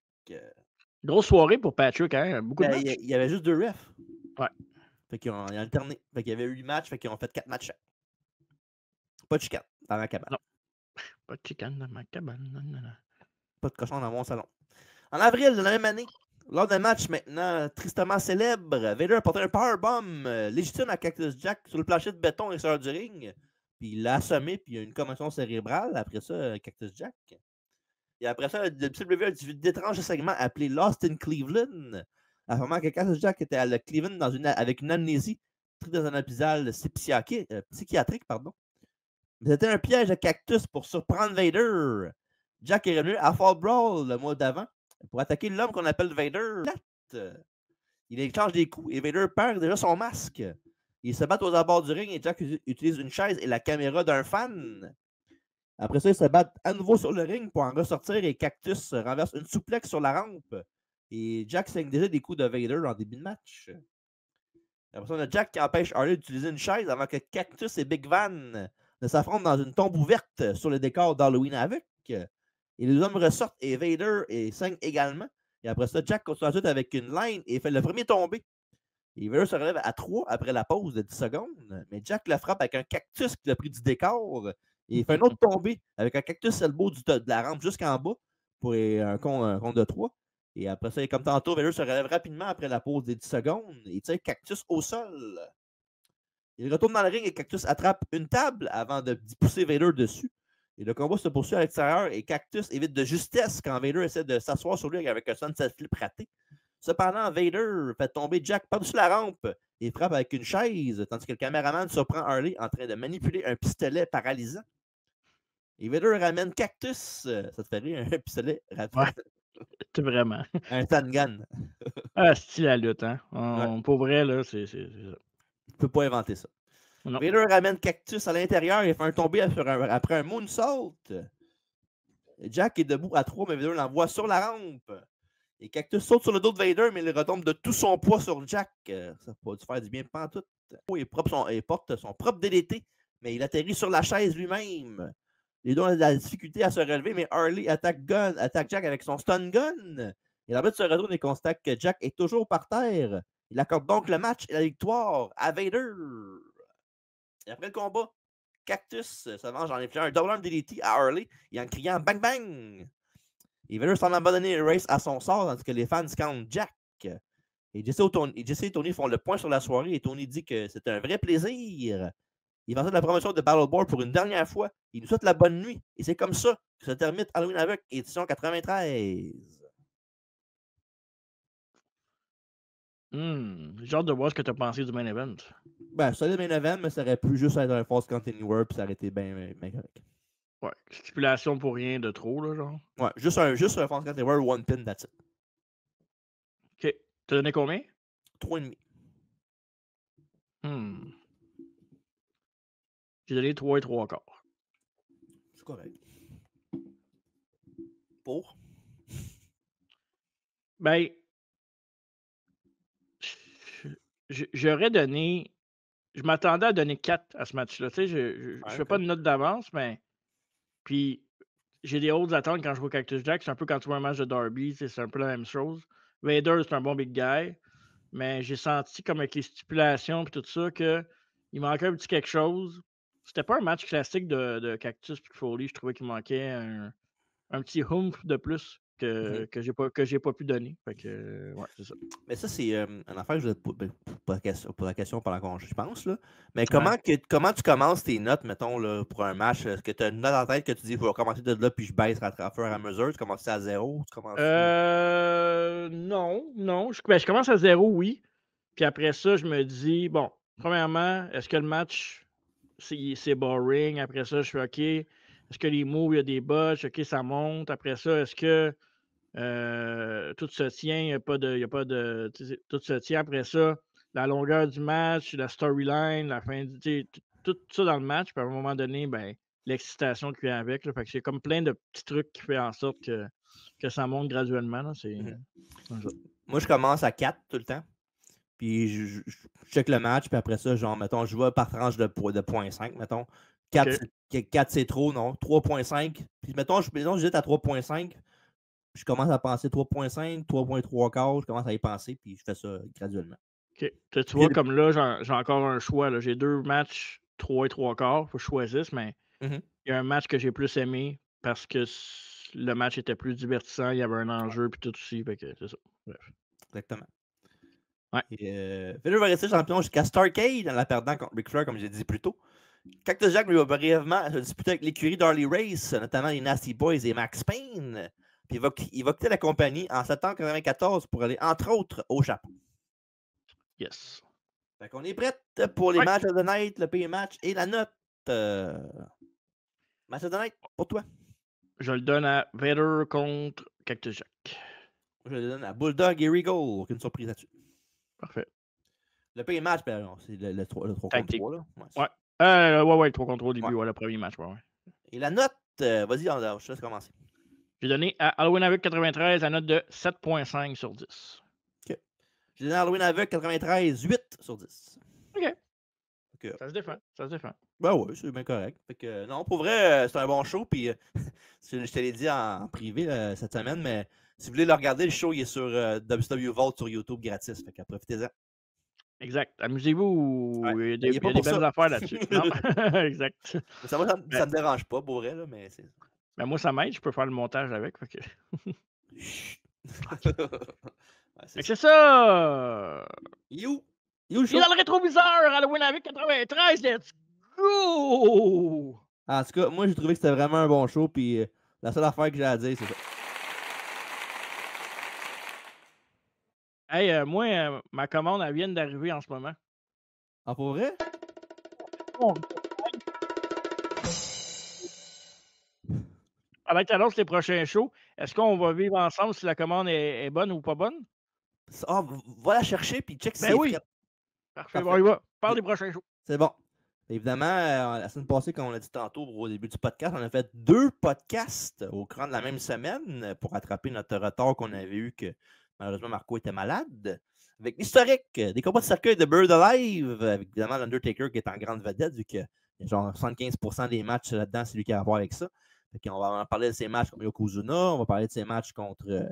Grosse soirée pour Patrick, hein? Beaucoup de matchs. Il y avait juste 2 refs. Ouais. Fait qu'ils ont alterné. Fait qu'il y avait 8 matchs, fait qu'ils ont fait 4 matchs chaque. Pas de chicane dans ma cabane. Non. Pas de chicane dans ma cabane. Non. Pas de cochon dans mon salon. En avril de la même année, lors d'un match maintenant tristement célèbre, Vader a porté un powerbomb légitime à Cactus Jack sur le plancher de béton extérieur du ring. Puis il l'a assommé, puis il y a une commotion cérébrale après ça, Cactus Jack. Et après ça, le WWE a diffusé d'étranges segments appelés Lost in Cleveland, affirmant que Cactus Jack était à Cleveland avec une amnésie, pris dans un hôpital psychiatrique. Mais c'était un piège à Cactus pour surprendre Vader. Jack est revenu à Fall Brawl le mois d'avant pour attaquer l'homme qu'on appelle Vader. Il échange des coups et Vader perd déjà son masque. Ils se battent aux abords du ring et Jack utilise une chaise et la caméra d'un fan. Après ça, ils se battent à nouveau sur le ring pour en ressortir et Cactus renverse une souplex sur la rampe. Et Jack saigne déjà des coups de Vader en début de match. Après ça, on a Jack qui empêche Harley d'utiliser une chaise avant que Cactus et Big Van ne s'affrontent dans une tombe ouverte sur le décor d'Halloween Havoc. Et les hommes ressortent et Vader saigne également. Et après ça, Jack continue ensuite avec une line et fait le premier tombé. Et Vader se relève à 3 après la pause de 10 secondes. Mais Jack le frappe avec un cactus qu'il a pris du décor. Et il fait un autre tombé avec un cactus elbow de la rampe jusqu'en bas pour un compte de 3. Et après ça, comme tantôt, Vader se relève rapidement après la pause des 10 secondes et tire Cactus au sol. Il retourne dans le ring et Cactus attrape une table avant de pousser Vader dessus. Et le combat se poursuit à l'extérieur et Cactus évite de justesse quand Vader essaie de s'asseoir sur lui avec un sunset flip raté. Cependant, Vader fait tomber Jack par-dessus la rampe et frappe avec une chaise, tandis que le caméraman surprend Harley en train de manipuler un pistolet paralysant. Et Vader ramène Cactus. Ça te fait rire, un pistolet rapide. Ouais, c'est vraiment. Un Tangan. Ah, c'est la lutte, hein? Ouais. Pour vrai, là, c'est ça. Tu peux pas inventer ça. Non. Vader ramène Cactus à l'intérieur et fait un tombé après un moonsault. Jack est debout à 3, mais Vader l'envoie sur la rampe. Et Cactus saute sur le dos de Vader, mais il retombe de tout son poids sur Jack. Ça va faire du bien pantoute. Il porte son propre DDT, mais il atterrit sur la chaise lui-même. Les deux ont de la difficulté à se relever, mais Harley attaque Jack avec son stun gun. Et l'arbitre se retourne et constate que Jack est toujours par terre. Il accorde donc le match et la victoire à Vader. Et après le combat, Cactus se venge en infligeant un double arm DDT à Harley et en criant bang bang. Et Vader semble abandonner Race à son sort, tandis que les fans scantent Jack. Et Jesse et Tony font le point sur la soirée et Tony dit que c'est un vrai plaisir. Il va de la promotion de Battleboard pour une dernière fois. Il nous souhaite la bonne nuit. Et c'est comme ça que se termine Halloween Havoc, édition 93. J'ai hâte de voir ce que tu as pensé du main event. Ben, ça le main event, mais ça aurait pu juste être un False Count Anywhere, puis ça aurait été bien correct. Ouais, stipulation pour rien de trop, là, genre. Ouais, juste un False Count Anywhere, one pin, that's it. OK. T'as donné combien? 3,5. J'ai donné 3 et 3 quarts. C'est correct. Pour? Ben, j'aurais donné. Je m'attendais à donner 4 à ce match-là. Tu sais, je fais pas de note d'avance, mais. Puis, j'ai des hautes attentes quand je vois Cactus Jack. C'est un peu quand tu vois un match de Derby, c'est un peu la même chose. Vader, c'est un bon big guy, mais j'ai senti comme avec les stipulations et tout ça qu'il manquait un petit quelque chose. C'était pas un match classique de Cactus et Foley. Je trouvais qu'il manquait un petit oomph de plus. que j'ai pas pu donner. Fait que, ouais, c'est ça. Mais ça, c'est une affaire que je vais te poser la question pendant qu'on je pense. Là. Mais Ouais. comment tu commences tes notes, mettons, là, pour un match? Est-ce que tu as une note en tête que tu dis, je vais commencer de là, puis je baisse à fur et à mesure? Tu commences à 0? Tu commences... Non. Je commence à 0, oui. Puis après ça, je me dis, bon, premièrement, est-ce que le match, c'est boring? Après ça, je fais OK. Est-ce que les moves, il y a des botches? OK, ça monte. Après ça, est-ce que tout se tient? Il n'y a pas de. Tout se tient. Après ça, la longueur du match, la storyline, la fin du. Tout ça dans le match. Puis à un moment donné, ben, l'excitation qu'il y a avec. Là, fait que c'est comme plein de petits trucs qui font en sorte que ça monte graduellement. Là, c'est ça. Moi, je commence à 4 tout le temps. Puis je check le match, puis après ça, genre, mettons, je vois par tranche de 0.5, mettons. 4, OK. 4 c'est trop, non? 3.5. Puis mettons, je jette à 3.5. Je commence à penser 3.5, 3.3 je commence à y penser, puis je fais ça graduellement. OK. Tu vois, comme là, j'ai encore un choix. Là. J'ai 2 matchs 3 et 3/4. Il faut que je choisisse, mais il y a un match que j'ai plus aimé parce que le match était plus divertissant, il y avait un enjeu, puis tout aussi. Fait que c'est ça. Bref. Exactement. Ouais. Federer va rester champion jusqu'à Starrcade dans la perdant contre Ric Flair, comme j'ai dit plus tôt. Cactus Jack lui va brièvement se disputer avec l'écurie d'Harley Race, notamment les Nasty Boys et Max Payne. Puis il va quitter la compagnie en septembre 1994 pour aller, entre autres, au Japon. Yes. Fait qu'on est prêt pour les matchs of the night, le pay match et la note. Match of the night, pour toi. Je le donne à Vader contre Cactus Jack. Je le donne à Bulldog et Regal. Aucune surprise là-dessus. Parfait. Le pay match, ben, c'est le 3 contre 3. Là. Ouais, 3 contre 3 au début, le premier match. Ouais. Et la note, vas-y, je te laisse commencer. J'ai donné à Halloween Havoc 93 la note de 7.5 sur 10. OK. J'ai donné à Halloween Havoc 93, 8 sur 10. OK. Ça se défend. Ben oui, c'est bien correct. Fait que, non, pour vrai, c'est un bon show. Puis, je te l'ai dit en privé cette semaine, mais si vous voulez le regarder, le show il est sur WCW Vault sur YouTube gratis. Fait que profitez-en. Exact. Amusez-vous. Ouais. Il y a des belles affaires là-dessus. Non, exact. Ça me dérange pas, pour vrai. Là, mais ben moi, ça m'aide. Je peux faire le montage avec. Fait que... c'est ça! You Il est dans le rétroviseur! Halloween avec 93! Let's go! En tout cas, moi, j'ai trouvé que c'était vraiment un bon show. Puis, la seule affaire que j'ai à dire, c'est ça. Hey, moi, ma commande, elle vient d'arriver en ce moment. Ah, pour vrai? Avant que tu annonces les prochains shows, est-ce qu'on va vivre ensemble si la commande est bonne ou pas bonne? Ah, va la chercher, puis check si Ben oui! Parfait, bon, il va. Parle des prochains shows. C'est bon. Évidemment, la semaine passée, comme on l'a dit tantôt au début du podcast, on a fait 2 podcasts au courant de la même semaine pour rattraper notre retard qu'on avait eu, que malheureusement Marco était malade. Avec l'historique des combats de cercueil de Bird Alive, avec évidemment l'Undertaker qui est en grande vedette, vu que genre 75% des matchs là-dedans, c'est lui qui a à voir avec ça. On va parler de ses matchs contre Yokozuna, on va parler de ses matchs contre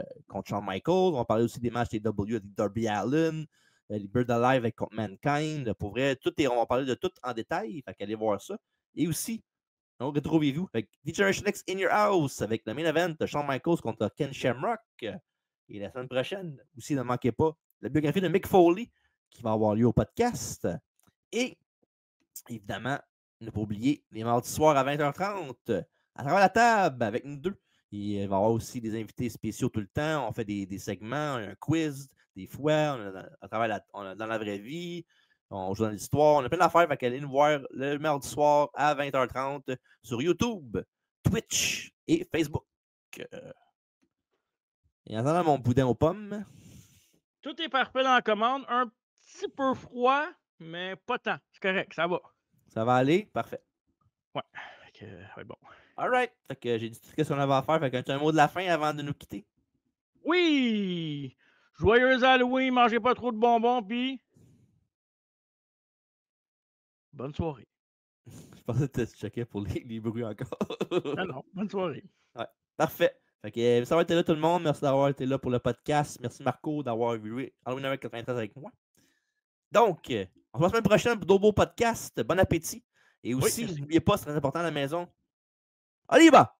Shawn Michaels, on va parler aussi des matchs des W avec Darby Allin, les Bird Alive avec contre Mankind. Pour vrai, on va parler de tout en détail. Fait qu'allez voir ça. Et aussi, retrouvez-vous avec Generation X In Your House avec le main event de Shawn Michaels contre Ken Shamrock. Et la semaine prochaine, aussi, ne manquez pas la biographie de Mick Foley qui va avoir lieu au podcast. Et évidemment, ne pas oublier les mardis soirs à 20h30 à travers la table avec nous deux. Il va y avoir aussi des invités spéciaux tout le temps. On fait des segments, un quiz, des fois, on est dans la vraie vie, on joue dans l'histoire, on a plein d'affaires. Fait qu'allez nous voir le mardi soir à 20h30 sur YouTube, Twitch et Facebook. Et en attendant mon boudin aux pommes. Tout est parfait dans la commande. Un petit peu froid, mais pas tant. C'est correct, ça va. Ça va aller? Parfait. Ouais. Ouais, bon. Alright. Fait que j'ai dit tout ce qu'on avait à faire. Fait que un mot de la fin avant de nous quitter. Oui! Joyeux Halloween, mangez pas trop de bonbons, puis bonne soirée. Je pensais que tu checkais pour les bruits encore. Non, bonne soirée. Ouais, parfait. Fait que ça va être là tout le monde. Merci d'avoir été là pour le podcast. Merci Marco d'avoir vu Halloween Havoc 93 avec moi. Donc, on se voit la semaine prochaine pour d'autres beaux podcasts. Bon appétit. Et aussi, n'oubliez pas, c'est très important à la maison. Allez, bah!